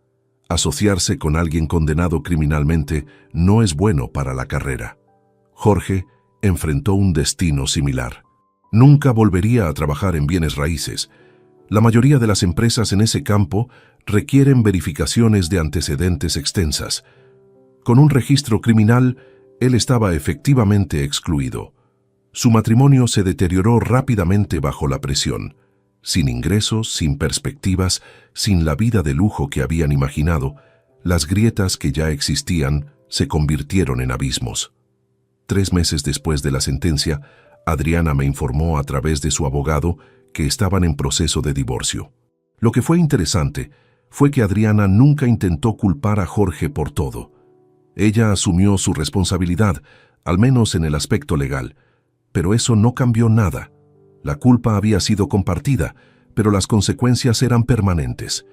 Asociarse con alguien condenado criminalmente no es bueno para la carrera. Jorge enfrentó un destino similar. Nunca volvería a trabajar en bienes raíces. La mayoría de las empresas en ese campo requieren verificaciones de antecedentes extensas. Con un registro criminal, él estaba efectivamente excluido. Su matrimonio se deterioró rápidamente bajo la presión. Sin ingresos, sin perspectivas, sin la vida de lujo que habían imaginado, las grietas que ya existían se convirtieron en abismos. 3 meses después de la sentencia, Adriana me informó a través de su abogado que estaban en proceso de divorcio. Lo que fue interesante fue que Adriana nunca intentó culpar a Jorge por todo. Ella asumió su responsabilidad, al menos en el aspecto legal, pero eso no cambió nada. La culpa había sido compartida, pero las consecuencias eran permanentes.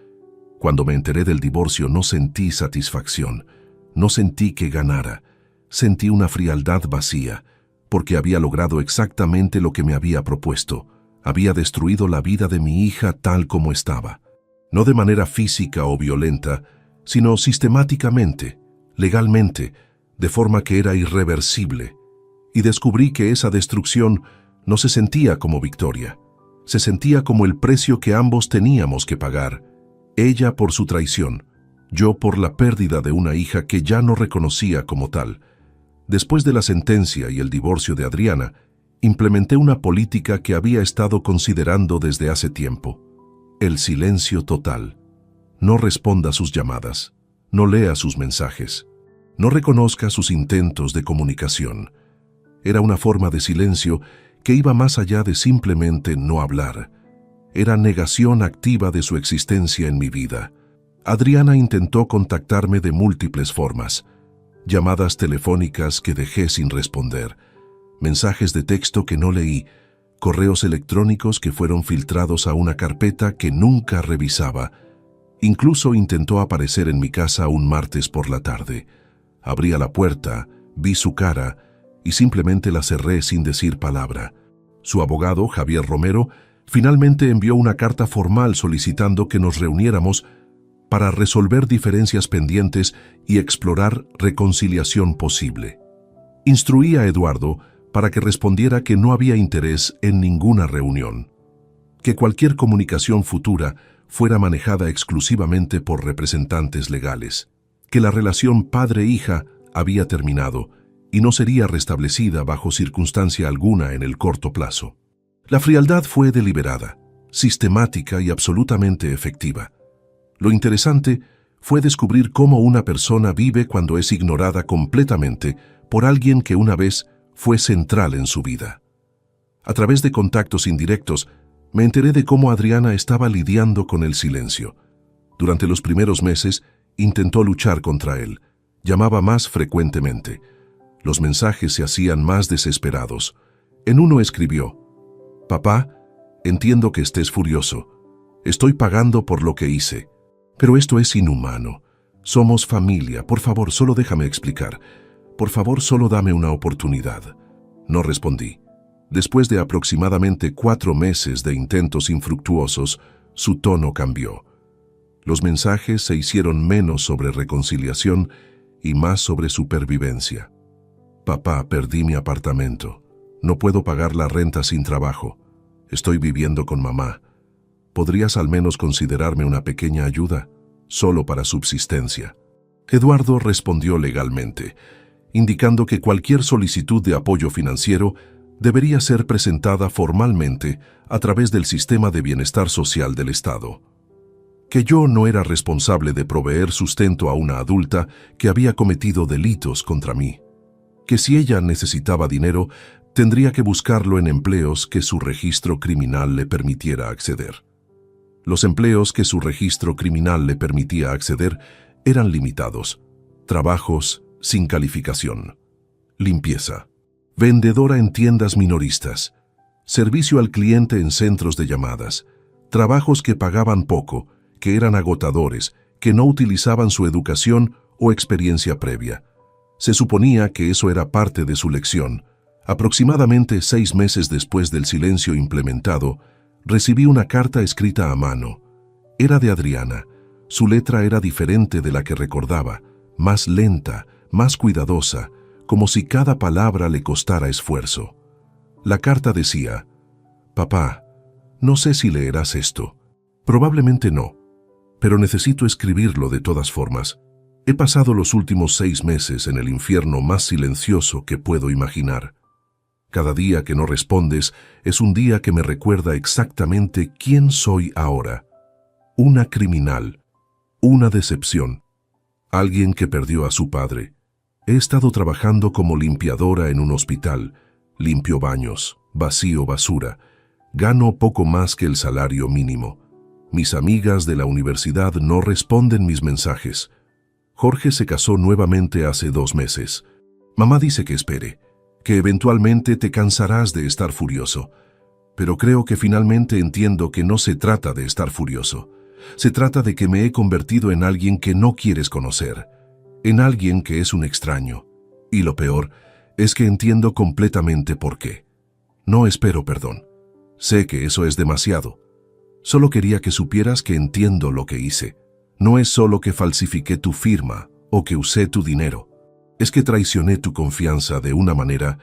Cuando me enteré del divorcio no sentí satisfacción, no sentí que ganara, sentí una frialdad vacía, porque había logrado exactamente lo que me había propuesto. Había destruido la vida de mi hija tal como estaba. No de manera física o violenta, sino sistemáticamente, legalmente, de forma que era irreversible. Y descubrí que esa destrucción no se sentía como victoria. Se sentía como el precio que ambos teníamos que pagar. Ella por su traición, yo por la pérdida de una hija que ya no reconocía como tal. Después de la sentencia y el divorcio de Adriana, implementé una política que había estado considerando desde hace tiempo. El silencio total. No responda a sus llamadas. No lea sus mensajes. No reconozca sus intentos de comunicación. Era una forma de silencio que iba más allá de simplemente no hablar. Era negación activa de su existencia en mi vida. Adriana intentó contactarme de múltiples formas. Llamadas telefónicas que dejé sin responder. Mensajes de texto que no leí. correos electrónicos que fueron filtrados a una carpeta que nunca revisaba. Incluso intentó aparecer en mi casa un martes por la tarde. Abría la puerta, vi su cara y simplemente la cerré sin decir palabra. Su abogado, Javier Romero, finalmente envió una carta formal solicitando que nos reuniéramos para resolver diferencias pendientes y explorar reconciliación posible. Instruí a Eduardo para que respondiera que no había interés en ninguna reunión, que cualquier comunicación futura fuera manejada exclusivamente por representantes legales, que la relación padre-hija había terminado y no sería restablecida bajo circunstancia alguna en el corto plazo. La frialdad fue deliberada, sistemática y absolutamente efectiva. Lo interesante fue descubrir cómo una persona vive cuando es ignorada completamente por alguien que una vez fue central en su vida. A través de contactos indirectos, me enteré de cómo Adriana estaba lidiando con el silencio. Durante los primeros meses, intentó luchar contra él. Llamaba más frecuentemente. Los mensajes se hacían más desesperados. En uno escribió: «Papá, entiendo que estés furioso. Estoy pagando por lo que hice. Pero esto es inhumano. Somos familia. Por favor, solo déjame explicar. Por favor, solo dame una oportunidad». No respondí. Después de aproximadamente 4 meses de intentos infructuosos, su tono cambió. Los mensajes se hicieron menos sobre reconciliación y más sobre supervivencia. «Papá, perdí mi apartamento. No puedo pagar la renta sin trabajo. Estoy viviendo con mamá. ¿Podrías al menos considerarme una pequeña ayuda? Solo para subsistencia». Eduardo respondió legalmente, indicando que cualquier solicitud de apoyo financiero debería ser presentada formalmente a través del sistema de bienestar social del Estado. Que yo no era responsable de proveer sustento a una adulta que había cometido delitos contra mí. Que si ella necesitaba dinero, tendría que buscarlo en empleos que su registro criminal le permitiera acceder. Los empleos que su registro criminal le permitía acceder eran limitados. Trabajos sin calificación. Limpieza. Vendedora en tiendas minoristas. Servicio al cliente en centros de llamadas. Trabajos que pagaban poco, que eran agotadores, que no utilizaban su educación o experiencia previa. Se suponía que eso era parte de su lección. Aproximadamente 6 meses después del silencio implementado, recibí una carta escrita a mano. Era de Adriana. Su letra era diferente de la que recordaba, más lenta, más cuidadosa, como si cada palabra le costara esfuerzo. La carta decía: «Papá, no sé si leerás esto. Probablemente no, pero necesito escribirlo de todas formas. He pasado los últimos 6 meses en el infierno más silencioso que puedo imaginar. Cada día que no respondes es un día que me recuerda exactamente quién soy ahora. Una criminal, una decepción, alguien que perdió a su padre. He estado trabajando como limpiadora en un hospital, limpio baños, vacío basura. Gano poco más que el salario mínimo. Mis amigas de la universidad no responden mis mensajes. Jorge se casó nuevamente hace 2 meses. Mamá dice que espere, que eventualmente te cansarás de estar furioso. Pero creo que finalmente entiendo que no se trata de estar furioso. Se trata de que me he convertido en alguien que no quieres conocer, en alguien que es un extraño. Y lo peor es que entiendo completamente por qué. No espero perdón. Sé que eso es demasiado. Solo quería que supieras que entiendo lo que hice. No es solo que falsifiqué tu firma o que usé tu dinero. Es que traicioné tu confianza de una manera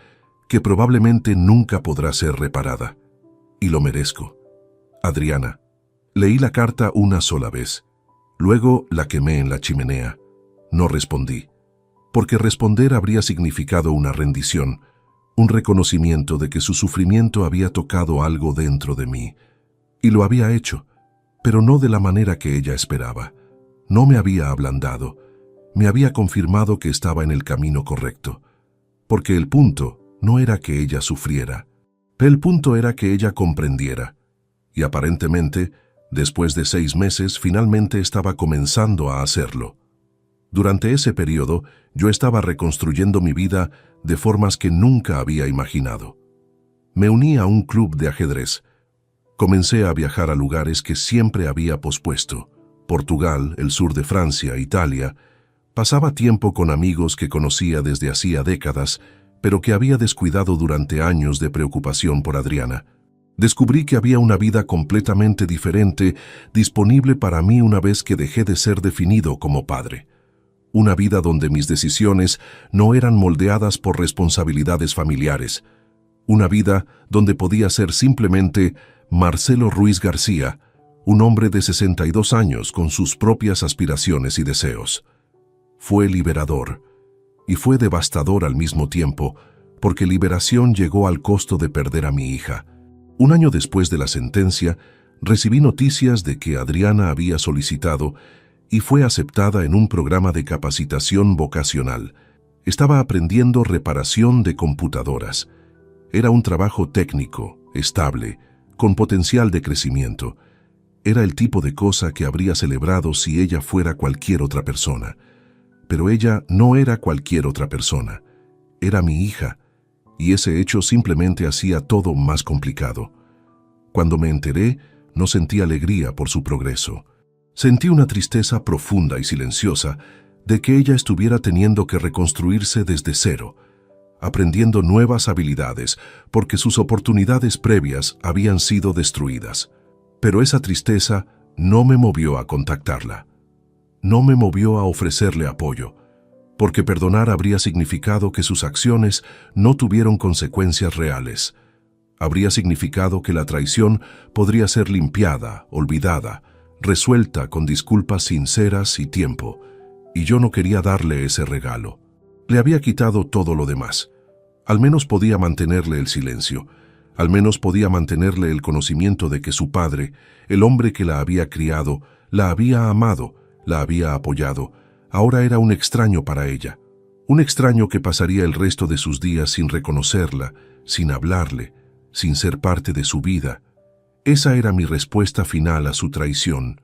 que probablemente nunca podrá ser reparada. Y lo merezco. Adriana». Leí la carta una sola vez. Luego la quemé en la chimenea. No respondí, porque responder habría significado una rendición, un reconocimiento de que su sufrimiento había tocado algo dentro de mí. Y lo había hecho, pero no de la manera que ella esperaba. No me había ablandado, me había confirmado que estaba en el camino correcto. Porque el punto no era que ella sufriera, el punto era que ella comprendiera. Y aparentemente, después de 6 meses, finalmente estaba comenzando a hacerlo. Durante ese periodo, yo estaba reconstruyendo mi vida de formas que nunca había imaginado. Me uní a un club de ajedrez. Comencé a viajar a lugares que siempre había pospuesto. Portugal, el sur de Francia, Italia. Pasaba tiempo con amigos que conocía desde hacía décadas, pero que había descuidado durante años de preocupación por Adriana. Descubrí que había una vida completamente diferente disponible para mí una vez que dejé de ser definido como padre. Una vida donde mis decisiones no eran moldeadas por responsabilidades familiares. Una vida donde podía ser simplemente Marcelo Ruiz García, un hombre de 62 años con sus propias aspiraciones y deseos. Fue liberador, y fue devastador al mismo tiempo, porque liberación llegó al costo de perder a mi hija. Un año después de la sentencia, recibí noticias de que Adriana había solicitado y fue aceptada en un programa de capacitación vocacional. Estaba aprendiendo reparación de computadoras. Era un trabajo técnico, estable, con potencial de crecimiento. Era el tipo de cosa que habría celebrado si ella fuera cualquier otra persona. Pero ella no era cualquier otra persona. Era mi hija, y ese hecho simplemente hacía todo más complicado. Cuando me enteré, no sentí alegría por su progreso. Sentí una tristeza profunda y silenciosa de que ella estuviera teniendo que reconstruirse desde cero, aprendiendo nuevas habilidades porque sus oportunidades previas habían sido destruidas. Pero esa tristeza no me movió a contactarla. No me movió a ofrecerle apoyo, porque perdonar habría significado que sus acciones no tuvieron consecuencias reales. Habría significado que la traición podría ser limpiada, olvidada, resuelta con disculpas sinceras y tiempo, y yo no quería darle ese regalo. Le había quitado todo lo demás. Al menos podía mantenerle el silencio, al menos podía mantenerle el conocimiento de que su padre, el hombre que la había criado, la había amado, la había apoyado, ahora era un extraño para ella, un extraño que pasaría el resto de sus días sin reconocerla, sin hablarle, sin ser parte de su vida. Esa era mi respuesta final a su traición.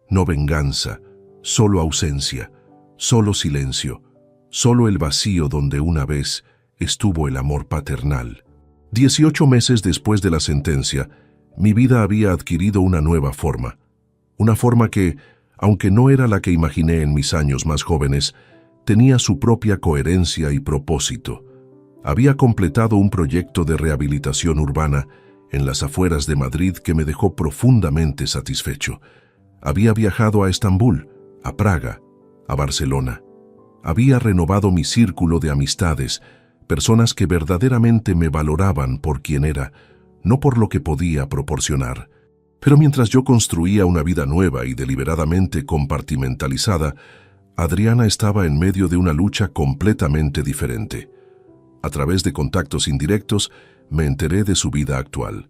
No venganza, solo ausencia, solo silencio, solo el vacío donde una vez estuvo el amor paternal. 18 meses después de la sentencia, mi vida había adquirido una nueva forma. Una forma que, aunque no era la que imaginé en mis años más jóvenes, tenía su propia coherencia y propósito. Había completado un proyecto de rehabilitación urbana en las afueras de Madrid que me dejó profundamente satisfecho. Había viajado a Estambul, a Praga, a Barcelona. Había renovado mi círculo de amistades, personas que verdaderamente me valoraban por quien era, no por lo que podía proporcionar. Pero mientras yo construía una vida nueva y deliberadamente compartimentalizada, Adriana estaba en medio de una lucha completamente diferente. A través de contactos indirectos, me enteré de su vida actual.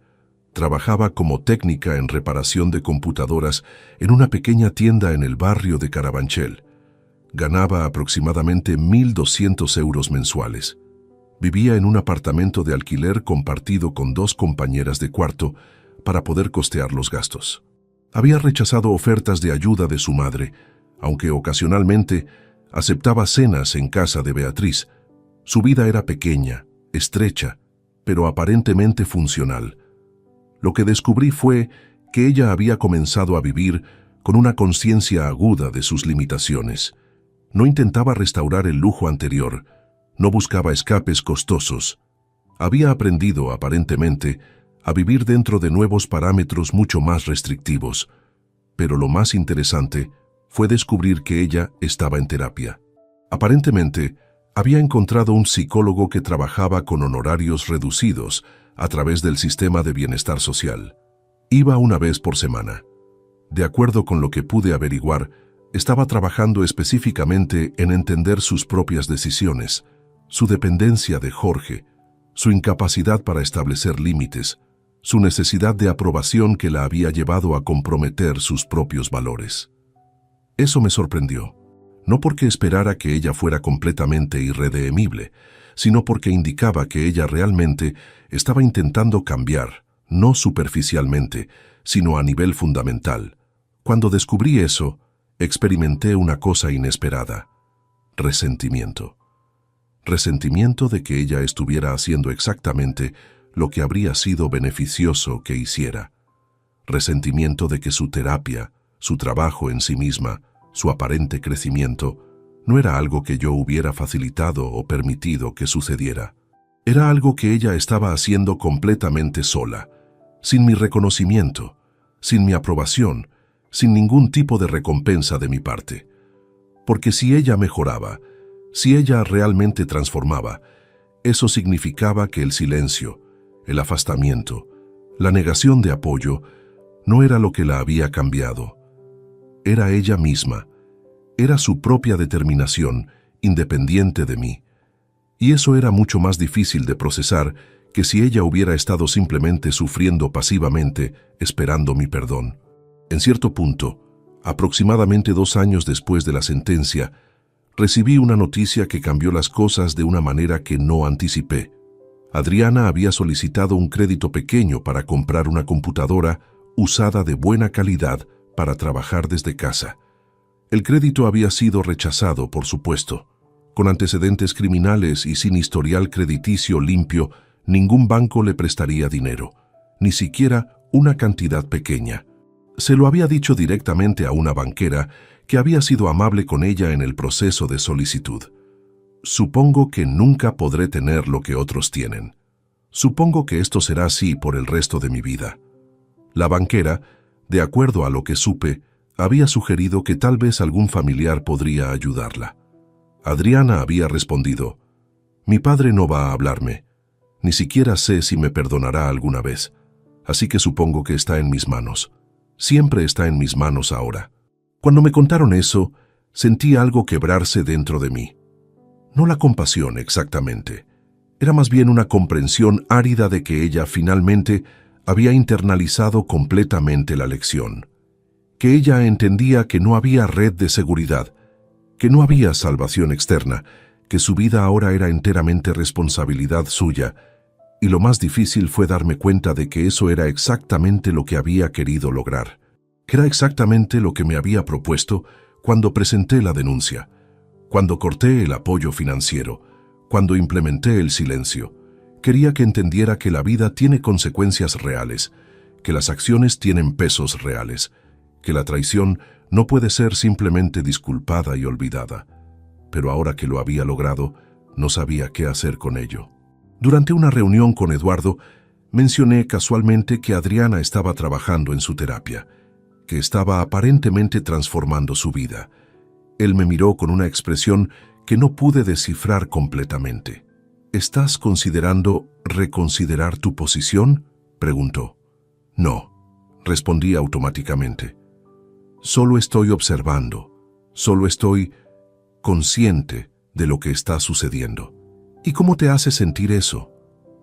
Trabajaba como técnica en reparación de computadoras en una pequeña tienda en el barrio de Carabanchel. Ganaba aproximadamente 1.200 euros mensuales. Vivía en un apartamento de alquiler compartido con 2 compañeras de cuarto para poder costear los gastos. Había rechazado ofertas de ayuda de su madre, aunque ocasionalmente aceptaba cenas en casa de Beatriz. Su vida era pequeña, estrecha, pero aparentemente funcional. Lo que descubrí fue que ella había comenzado a vivir con una conciencia aguda de sus limitaciones. No intentaba restaurar el lujo anterior, no buscaba escapes costosos. Había aprendido, aparentemente, a vivir dentro de nuevos parámetros mucho más restrictivos. Pero lo más interesante fue descubrir que ella estaba en terapia. Aparentemente, había encontrado un psicólogo que trabajaba con honorarios reducidos a través del sistema de bienestar social. Iba una vez por semana. De acuerdo con lo que pude averiguar, estaba trabajando específicamente en entender sus propias decisiones, su dependencia de Jorge, su incapacidad para establecer límites, su necesidad de aprobación que la había llevado a comprometer sus propios valores. Eso me sorprendió, no porque esperara que ella fuera completamente irredimible, sino porque indicaba que ella realmente estaba intentando cambiar, no superficialmente, sino a nivel fundamental. Cuando descubrí eso, experimenté una cosa inesperada: resentimiento. Resentimiento de que ella estuviera haciendo exactamente lo que habría sido beneficioso que hiciera. Resentimiento de que su terapia, su trabajo en sí misma, su aparente crecimiento, no era algo que yo hubiera facilitado o permitido que sucediera. Era algo que ella estaba haciendo completamente sola, sin mi reconocimiento, sin mi aprobación, sin ningún tipo de recompensa de mi parte. Porque si ella mejoraba, si ella realmente transformaba, eso significaba que el silencio, el afastamiento, la negación de apoyo, no era lo que la había cambiado. Era ella misma, era su propia determinación, independiente de mí. Y eso era mucho más difícil de procesar que si ella hubiera estado simplemente sufriendo pasivamente, esperando mi perdón. En cierto punto, aproximadamente 2 años después de la sentencia, recibí una noticia que cambió las cosas de una manera que no anticipé. Adriana había solicitado un crédito pequeño para comprar una computadora usada de buena calidad para trabajar desde casa. El crédito había sido rechazado, por supuesto. Con antecedentes criminales y sin historial crediticio limpio, ningún banco le prestaría dinero, ni siquiera una cantidad pequeña. Se lo había dicho directamente a una banquera que había sido amable con ella en el proceso de solicitud. Supongo que nunca podré tener lo que otros tienen. Supongo que esto será así por el resto de mi vida. La banquera, de acuerdo a lo que supe, había sugerido que tal vez algún familiar podría ayudarla. Adriana había respondido: «Mi padre no va a hablarme. Ni siquiera sé si me perdonará alguna vez. Así que supongo que está en mis manos. Siempre está en mis manos ahora». Cuando me contaron eso, sentí algo quebrarse dentro de mí. No la compasión exactamente. Era más bien una comprensión árida de que ella finalmente había internalizado completamente la lección. Que ella entendía que no había red de seguridad, que no había salvación externa, que su vida ahora era enteramente responsabilidad suya, y lo más difícil fue darme cuenta de que eso era exactamente lo que había querido lograr. Que era exactamente lo que me había propuesto cuando presenté la denuncia, cuando corté el apoyo financiero, cuando implementé el silencio. Quería que entendiera que la vida tiene consecuencias reales, que las acciones tienen pesos reales, que la traición no puede ser simplemente disculpada y olvidada. Pero ahora que lo había logrado, no sabía qué hacer con ello. Durante una reunión con Eduardo, mencioné casualmente que Adriana estaba trabajando en su terapia, que estaba aparentemente transformando su vida. Él me miró con una expresión que no pude descifrar completamente. «¿Estás considerando reconsiderar tu posición?», preguntó. «No», respondí automáticamente. «Solo estoy observando, solo estoy consciente de lo que está sucediendo». «¿Y cómo te hace sentir eso?».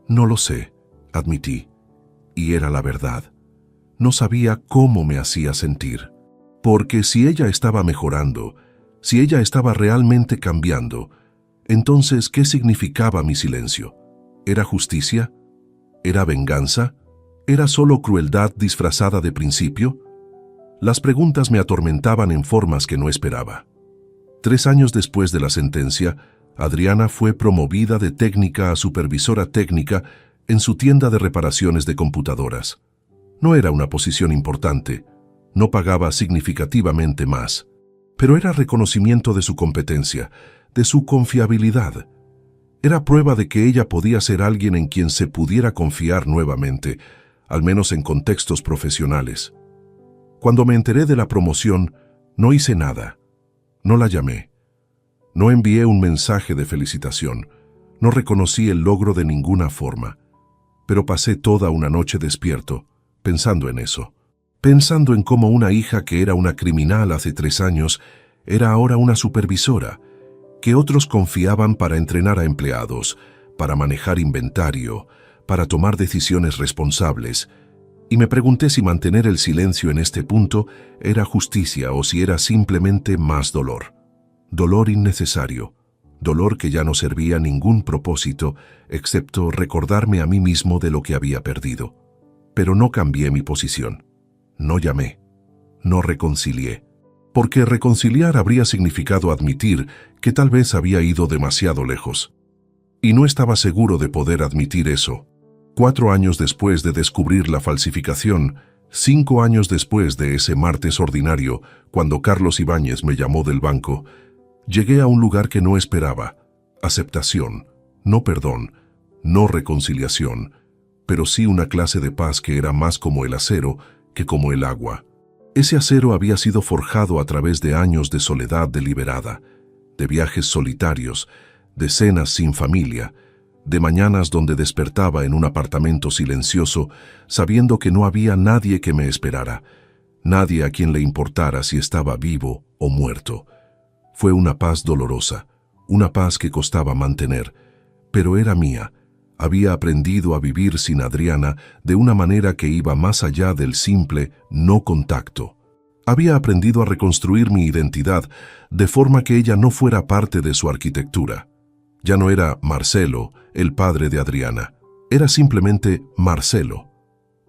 «No lo sé», admití, y era la verdad. No sabía cómo me hacía sentir. Porque si ella estaba mejorando, si ella estaba realmente cambiando, entonces, ¿qué significaba mi silencio? ¿Era justicia? ¿Era venganza? ¿Era solo crueldad disfrazada de principio? Las preguntas me atormentaban en formas que no esperaba. 3 años después de la sentencia, Adriana fue promovida de técnica a supervisora técnica en su tienda de reparaciones de computadoras. No era una posición importante, no pagaba significativamente más, pero era reconocimiento de su competencia, de su confiabilidad. Era prueba de que ella podía ser alguien en quien se pudiera confiar nuevamente, al menos en contextos profesionales. Cuando me enteré de la promoción, no hice nada. No la llamé. No envié un mensaje de felicitación. No reconocí el logro de ninguna forma. Pero pasé toda una noche despierto, pensando en eso. Pensando en cómo una hija que era una criminal hace 3 años era ahora una supervisora, que otros confiaban para entrenar a empleados, para manejar inventario, para tomar decisiones responsables, y me pregunté si mantener el silencio en este punto era justicia o si era simplemente más dolor. Dolor innecesario, dolor que ya no servía a ningún propósito excepto recordarme a mí mismo de lo que había perdido. Pero no cambié mi posición. No llamé. No reconcilié. Porque reconciliar habría significado admitir que tal vez había ido demasiado lejos. Y no estaba seguro de poder admitir eso. 4 años después de descubrir la falsificación, 5 años después de ese martes ordinario, cuando Carlos Ibáñez me llamó del banco, llegué a un lugar que no esperaba: aceptación, no perdón, no reconciliación, pero sí una clase de paz que era más como el acero que como el agua. Ese acero había sido forjado a través de años de soledad deliberada, de viajes solitarios, de cenas sin familia, de mañanas donde despertaba en un apartamento silencioso, sabiendo que no había nadie que me esperara, nadie a quien le importara si estaba vivo o muerto. Fue una paz dolorosa, una paz que costaba mantener, pero era mía. Había aprendido a vivir sin Adriana de una manera que iba más allá del simple no contacto. Había aprendido a reconstruir mi identidad de forma que ella no fuera parte de su arquitectura. Ya no era Marcelo, el padre de Adriana. Era simplemente Marcelo,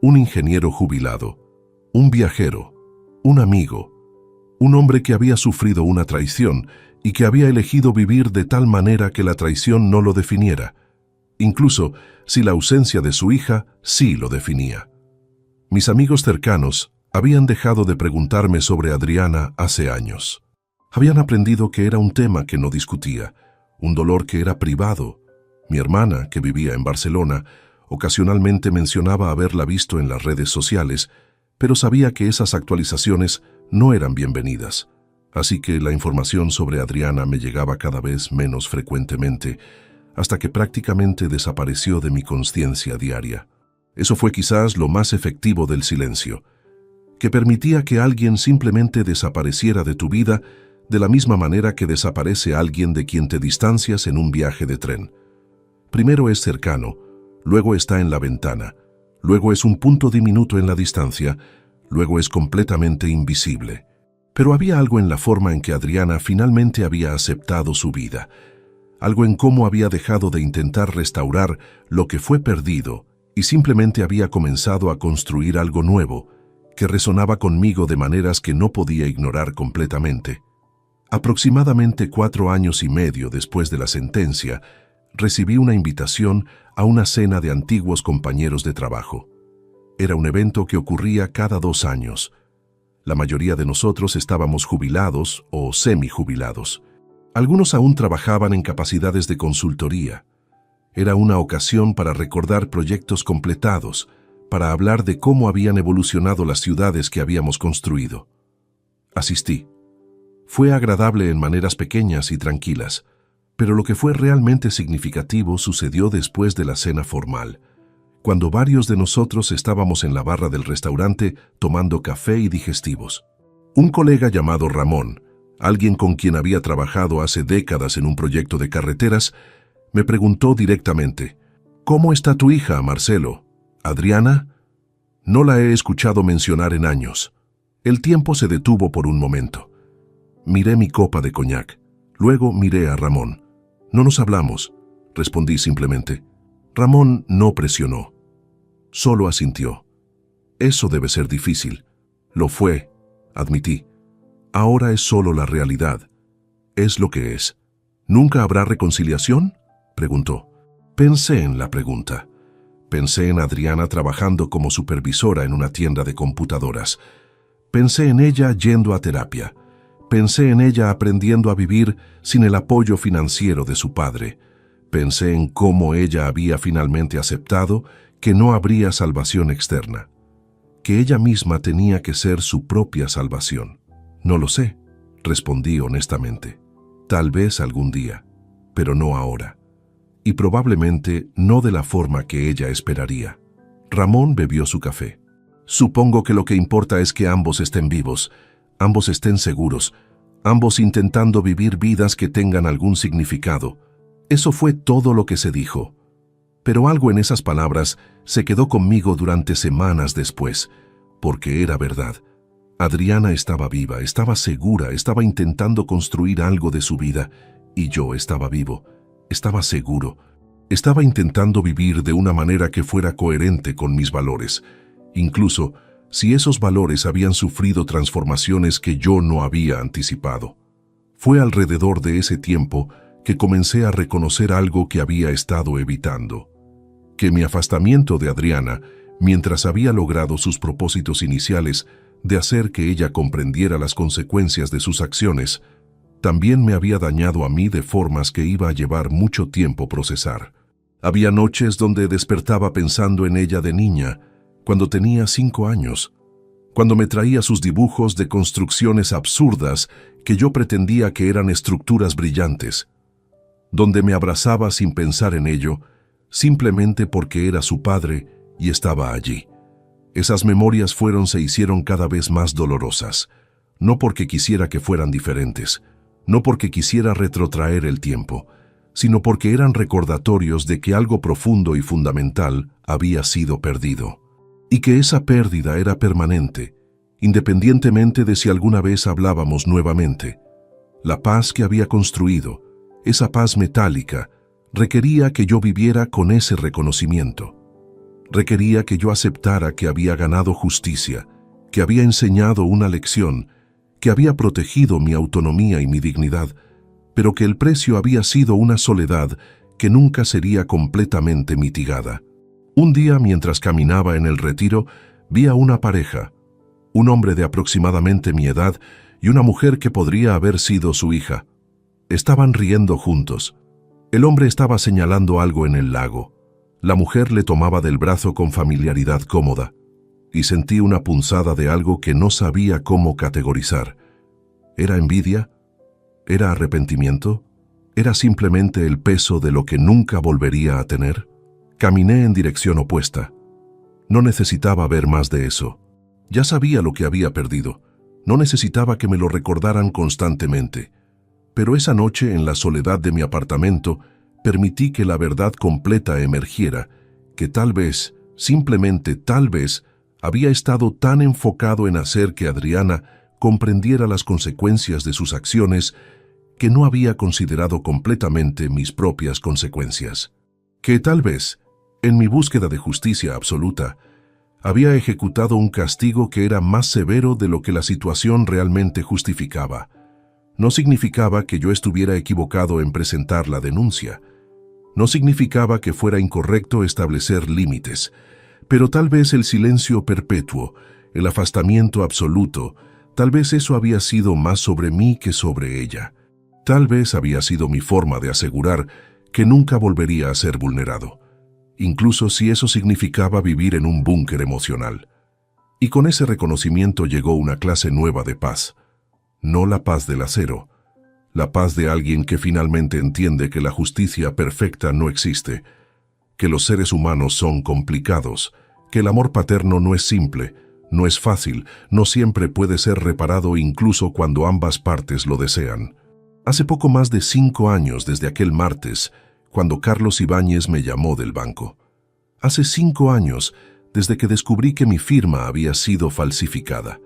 un ingeniero jubilado, un viajero, un amigo, un hombre que había sufrido una traición y que había elegido vivir de tal manera que la traición no lo definiera, incluso si la ausencia de su hija sí lo definía. Mis amigos cercanos habían dejado de preguntarme sobre Adriana hace años. Habían aprendido que era un tema que no discutía, un dolor que era privado. Mi hermana, que vivía en Barcelona, ocasionalmente mencionaba haberla visto en las redes sociales, pero sabía que esas actualizaciones no eran bienvenidas. Así que la información sobre Adriana me llegaba cada vez menos frecuentemente, hasta que prácticamente desapareció de mi conciencia diaria. Eso fue quizás lo más efectivo del silencio, que permitía que alguien simplemente desapareciera de tu vida de la misma manera que desaparece alguien de quien te distancias en un viaje de tren. Primero es cercano, luego está en la ventana, luego es un punto diminuto en la distancia, luego es completamente invisible. Pero había algo en la forma en que Adriana finalmente había aceptado su vida, algo en cómo había dejado de intentar restaurar lo que fue perdido y simplemente había comenzado a construir algo nuevo, que resonaba conmigo de maneras que no podía ignorar completamente. Aproximadamente 4 años y medio después de la sentencia, recibí una invitación a una cena de antiguos compañeros de trabajo. Era un evento que ocurría cada 2 años. La mayoría de nosotros estábamos jubilados o semijubilados. Algunos aún trabajaban en capacidades de consultoría. Era una ocasión para recordar proyectos completados, para hablar de cómo habían evolucionado las ciudades que habíamos construido. Asistí. Fue agradable en maneras pequeñas y tranquilas, pero lo que fue realmente significativo sucedió después de la cena formal, cuando varios de nosotros estábamos en la barra del restaurante tomando café y digestivos. Un colega llamado Ramón, alguien con quien había trabajado hace décadas en un proyecto de carreteras, me preguntó directamente: «¿Cómo está tu hija, Marcelo? ¿Adriana?» No la he escuchado mencionar en años. El tiempo se detuvo por un momento. Miré mi copa de coñac. Luego miré a Ramón. «No nos hablamos», respondí simplemente. Ramón no presionó. Solo asintió. «Eso debe ser difícil». «Lo fue», admití. «Ahora es solo la realidad. Es lo que es». «¿Nunca habrá reconciliación?», preguntó. Pensé en la pregunta. Pensé en Adriana trabajando como supervisora en una tienda de computadoras. Pensé en ella yendo a terapia. Pensé en ella aprendiendo a vivir sin el apoyo financiero de su padre. Pensé en cómo ella había finalmente aceptado que no habría salvación externa, que ella misma tenía que ser su propia salvación. «No lo sé», respondí honestamente. «Tal vez algún día, pero no ahora. Y probablemente no de la forma que ella esperaría». Ramón bebió su café. «Supongo que lo que importa es que ambos estén vivos, ambos estén seguros, ambos intentando vivir vidas que tengan algún significado». Eso fue todo lo que se dijo. Pero algo en esas palabras se quedó conmigo durante semanas después, porque era verdad. Adriana estaba viva, estaba segura, estaba intentando construir algo de su vida, y yo estaba vivo, estaba seguro, estaba intentando vivir de una manera que fuera coherente con mis valores, incluso si esos valores habían sufrido transformaciones que yo no había anticipado. Fue alrededor de ese tiempo que comencé a reconocer algo que había estado evitando, que mi afastamiento de Adriana, mientras había logrado sus propósitos iniciales de hacer que ella comprendiera las consecuencias de sus acciones, también me había dañado a mí de formas que iba a llevar mucho tiempo procesar. Había noches donde despertaba pensando en ella de niña, cuando tenía 5 años, cuando me traía sus dibujos de construcciones absurdas que yo pretendía que eran estructuras brillantes, donde me abrazaba sin pensar en ello, simplemente porque era su padre y estaba allí. Esas memorias se hicieron cada vez más dolorosas, no porque quisiera que fueran diferentes, no porque quisiera retrotraer el tiempo, sino porque eran recordatorios de que algo profundo y fundamental había sido perdido, y que esa pérdida era permanente, independientemente de si alguna vez hablábamos nuevamente. La paz que había construido, esa paz metálica, requería que yo viviera con ese reconocimiento. Requería que yo aceptara que había ganado justicia, que había enseñado una lección, que había protegido mi autonomía y mi dignidad, pero que el precio había sido una soledad que nunca sería completamente mitigada. Un día, mientras caminaba en el retiro, vi a una pareja, un hombre de aproximadamente mi edad y una mujer que podría haber sido su hija. Estaban riendo juntos. El hombre estaba señalando algo en el lago. La mujer le tomaba del brazo con familiaridad cómoda, y sentí una punzada de algo que no sabía cómo categorizar. ¿Era envidia? ¿Era arrepentimiento? ¿Era simplemente el peso de lo que nunca volvería a tener? Caminé en dirección opuesta. No necesitaba ver más de eso. Ya sabía lo que había perdido. No necesitaba que me lo recordaran constantemente. Pero esa noche, en la soledad de mi apartamento, permití que la verdad completa emergiera, que tal vez, simplemente tal vez, había estado tan enfocado en hacer que Adriana comprendiera las consecuencias de sus acciones que no había considerado completamente mis propias consecuencias. Que tal vez, en mi búsqueda de justicia absoluta, había ejecutado un castigo que era más severo de lo que la situación realmente justificaba. No significaba que yo estuviera equivocado en presentar la denuncia. No significaba que fuera incorrecto establecer límites, pero tal vez el silencio perpetuo, el afastamiento absoluto, tal vez eso había sido más sobre mí que sobre ella. Tal vez había sido mi forma de asegurar que nunca volvería a ser vulnerado, incluso si eso significaba vivir en un búnker emocional. Y con ese reconocimiento llegó una clase nueva de paz. No la paz del acero, la paz de alguien que finalmente entiende que la justicia perfecta no existe, que los seres humanos son complicados, que el amor paterno no es simple, no es fácil, no siempre puede ser reparado incluso cuando ambas partes lo desean. Hace poco más de 5 años desde aquel martes, cuando Carlos Ibáñez me llamó del banco. Hace 5 años desde que descubrí que mi firma había sido falsificada.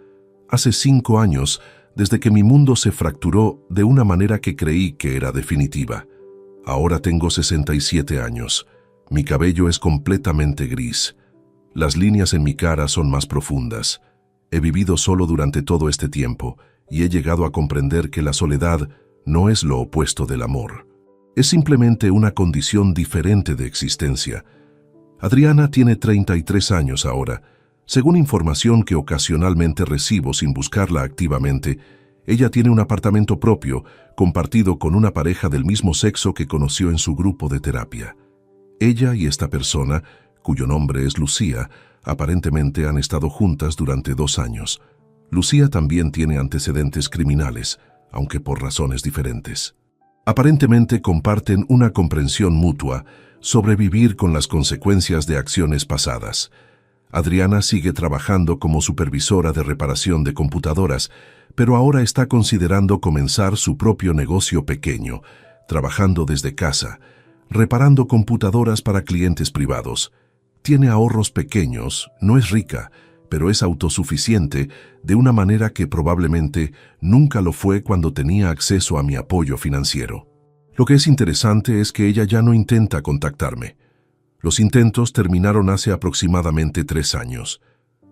Hace 5 años desde que mi mundo se fracturó de una manera que creí que era definitiva. Ahora tengo 67 años. Mi cabello es completamente gris. Las líneas en mi cara son más profundas. He vivido solo durante todo este tiempo y he llegado a comprender que la soledad no es lo opuesto del amor. Es simplemente una condición diferente de existencia. Adriana tiene 33 años ahora. Según información que ocasionalmente recibo sin buscarla activamente, ella tiene un apartamento propio, compartido con una pareja del mismo sexo que conoció en su grupo de terapia. Ella y esta persona, cuyo nombre es Lucía, aparentemente han estado juntas durante 2 años. Lucía también tiene antecedentes criminales, aunque por razones diferentes. Aparentemente comparten una comprensión mutua sobre vivir con las consecuencias de acciones pasadas. Adriana sigue trabajando como supervisora de reparación de computadoras, pero ahora está considerando comenzar su propio negocio pequeño, trabajando desde casa, reparando computadoras para clientes privados. Tiene ahorros pequeños, no es rica, pero es autosuficiente de una manera que probablemente nunca lo fue cuando tenía acceso a mi apoyo financiero. Lo que es interesante es que ella ya no intenta contactarme. Los intentos terminaron hace aproximadamente 3 años.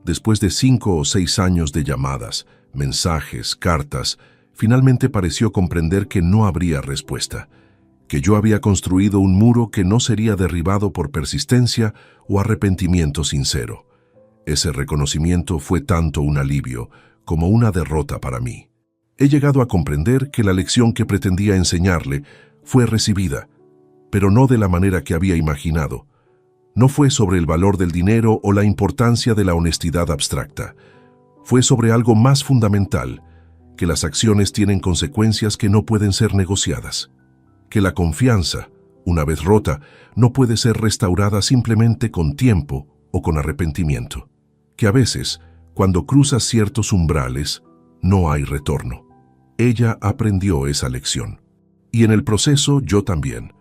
Después de 5 o 6 años de llamadas, mensajes, cartas, finalmente pareció comprender que no habría respuesta, que yo había construido un muro que no sería derribado por persistencia o arrepentimiento sincero. Ese reconocimiento fue tanto un alivio como una derrota para mí. He llegado a comprender que la lección que pretendía enseñarle fue recibida, pero no de la manera que había imaginado. No fue sobre el valor del dinero o la importancia de la honestidad abstracta. Fue sobre algo más fundamental, que las acciones tienen consecuencias que no pueden ser negociadas. Que la confianza, una vez rota, no puede ser restaurada simplemente con tiempo o con arrepentimiento. Que a veces, cuando cruzas ciertos umbrales, no hay retorno. Ella aprendió esa lección. Y en el proceso yo también.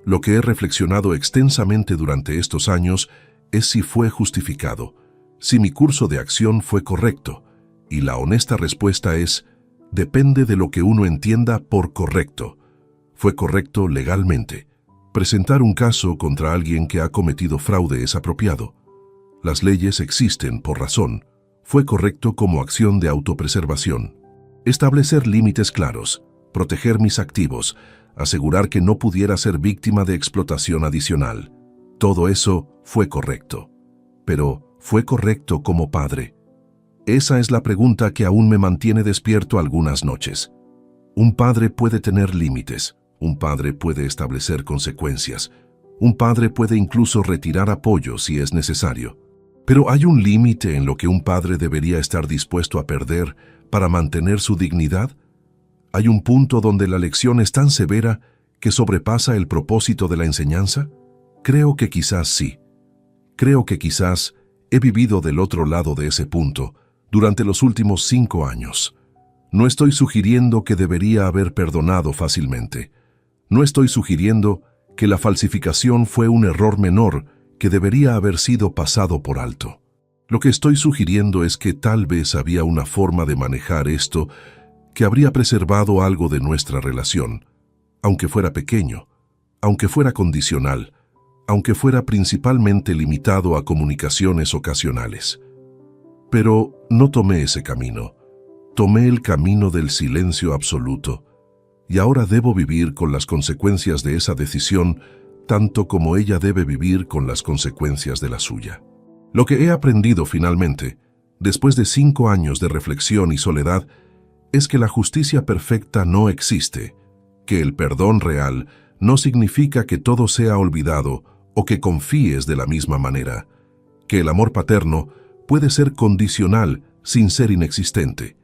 Lo que he reflexionado extensamente durante estos años es si fue justificado, si mi curso de acción fue correcto, y la honesta respuesta es, depende de lo que uno entienda por correcto. Fue correcto legalmente. Presentar un caso contra alguien que ha cometido fraude es apropiado. Las leyes existen por razón. Fue correcto como acción de autopreservación. Establecer límites claros, proteger mis activos, asegurar que no pudiera ser víctima de explotación adicional. Todo eso fue correcto. Pero, ¿fue correcto como padre? Esa es la pregunta que aún me mantiene despierto algunas noches. Un padre puede tener límites, un padre puede establecer consecuencias, un padre puede incluso retirar apoyo si es necesario. Pero ¿hay un límite en lo que un padre debería estar dispuesto a perder para mantener su dignidad? ¿Hay un punto donde la lección es tan severa que sobrepasa el propósito de la enseñanza? Creo que quizás sí. Creo que quizás he vivido del otro lado de ese punto durante los últimos 5 años. No estoy sugiriendo que debería haber perdonado fácilmente. No estoy sugiriendo que la falsificación fue un error menor que debería haber sido pasado por alto. Lo que estoy sugiriendo es que tal vez había una forma de manejar esto que habría preservado algo de nuestra relación, aunque fuera pequeño, aunque fuera condicional, aunque fuera principalmente limitado a comunicaciones ocasionales. Pero no tomé ese camino. Tomé el camino del silencio absoluto, y ahora debo vivir con las consecuencias de esa decisión tanto como ella debe vivir con las consecuencias de la suya. Lo que he aprendido finalmente, después de 5 años de reflexión y soledad, es que la justicia perfecta no existe, que el perdón real no significa que todo sea olvidado o que confíes de la misma manera, que el amor paterno puede ser condicional sin ser inexistente,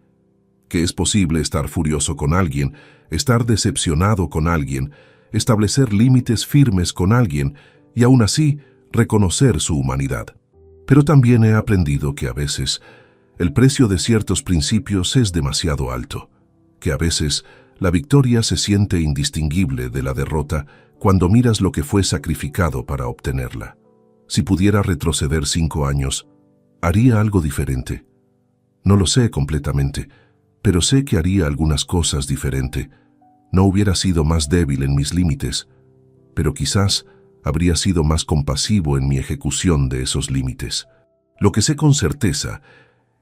que es posible estar furioso con alguien, estar decepcionado con alguien, establecer límites firmes con alguien y aún así reconocer su humanidad. Pero también he aprendido que a veces el precio de ciertos principios es demasiado alto, que a veces la victoria se siente indistinguible de la derrota cuando miras lo que fue sacrificado para obtenerla. Si pudiera retroceder 5 años, ¿haría algo diferente? No lo sé completamente, pero sé que haría algunas cosas diferente. No hubiera sido más débil en mis límites, pero quizás habría sido más compasivo en mi ejecución de esos límites. Lo que sé con certeza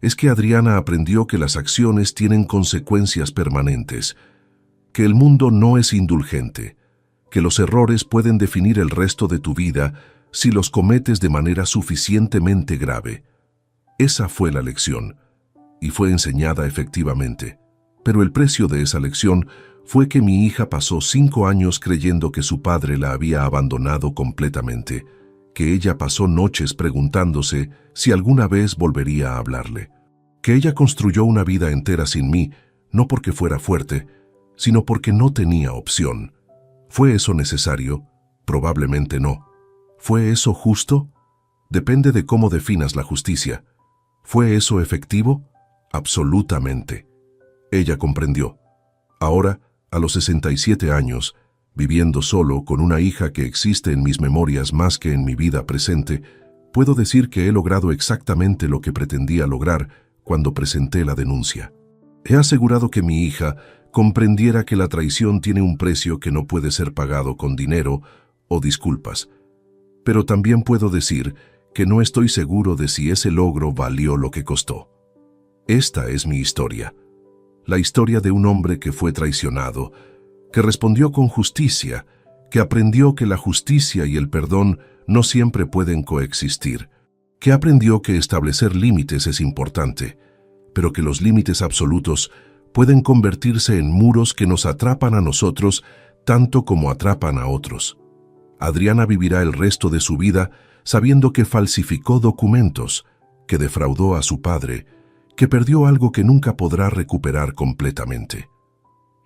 es que Adriana aprendió que las acciones tienen consecuencias permanentes, que el mundo no es indulgente, que los errores pueden definir el resto de tu vida si los cometes de manera suficientemente grave. Esa fue la lección, y fue enseñada efectivamente. Pero el precio de esa lección fue que mi hija pasó 5 años creyendo que su padre la había abandonado completamente, que ella pasó noches preguntándose si alguna vez volvería a hablarle, que ella construyó una vida entera sin mí, no porque fuera fuerte, sino porque no tenía opción. ¿Fue eso necesario? Probablemente no. ¿Fue eso justo? Depende de cómo definas la justicia. ¿Fue eso efectivo? Absolutamente. Ella comprendió. Ahora, a los 67 años, viviendo solo con una hija que existe en mis memorias más que en mi vida presente, puedo decir que he logrado exactamente lo que pretendía lograr cuando presenté la denuncia. He asegurado que mi hija comprendiera que la traición tiene un precio que no puede ser pagado con dinero o disculpas. Pero también puedo decir que no estoy seguro de si ese logro valió lo que costó. Esta es mi historia. La historia de un hombre que fue traicionado, que respondió con justicia que aprendió que la justicia y el perdón no siempre pueden coexistir, que aprendió que establecer límites es importante, pero que los límites absolutos pueden convertirse en muros que nos atrapan a nosotros tanto como atrapan a otros. Adriana vivirá el resto de su vida sabiendo que falsificó documentos, que defraudó a su padre, que perdió algo que nunca podrá recuperar completamente.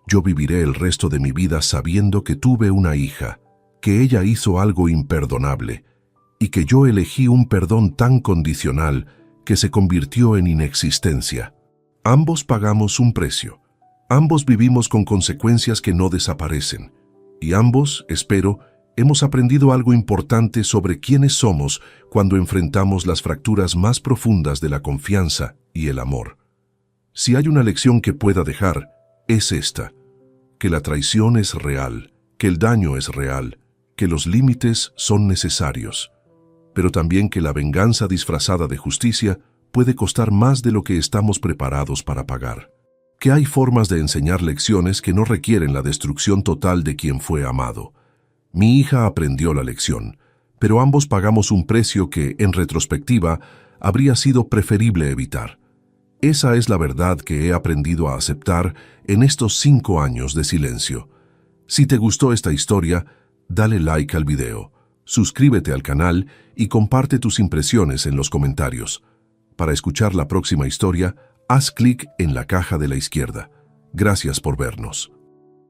Yo viviré el resto de mi vida sabiendo que tuve una hija, que ella hizo algo imperdonable, y que yo elegí un perdón tan condicional que se convirtió en inexistencia. Ambos pagamos un precio. Ambos vivimos con consecuencias que no desaparecen. Y ambos, espero, hemos aprendido algo importante sobre quiénes somos cuando enfrentamos las fracturas más profundas de la confianza y el amor. Si hay una lección que pueda dejar, es esta: que la traición es real, que el daño es real, que los límites son necesarios, pero también que la venganza disfrazada de justicia puede costar más de lo que estamos preparados para pagar. Que hay formas de enseñar lecciones que no requieren la destrucción total de quien fue amado. Mi hija aprendió la lección, pero ambos pagamos un precio que, en retrospectiva, habría sido preferible evitar. Esa es la verdad que he aprendido a aceptar en estos 5 años de silencio. Si te gustó esta historia, dale like al video, suscríbete al canal y comparte tus impresiones en los comentarios. Para escuchar la próxima historia, haz clic en la caja de la izquierda. Gracias por vernos.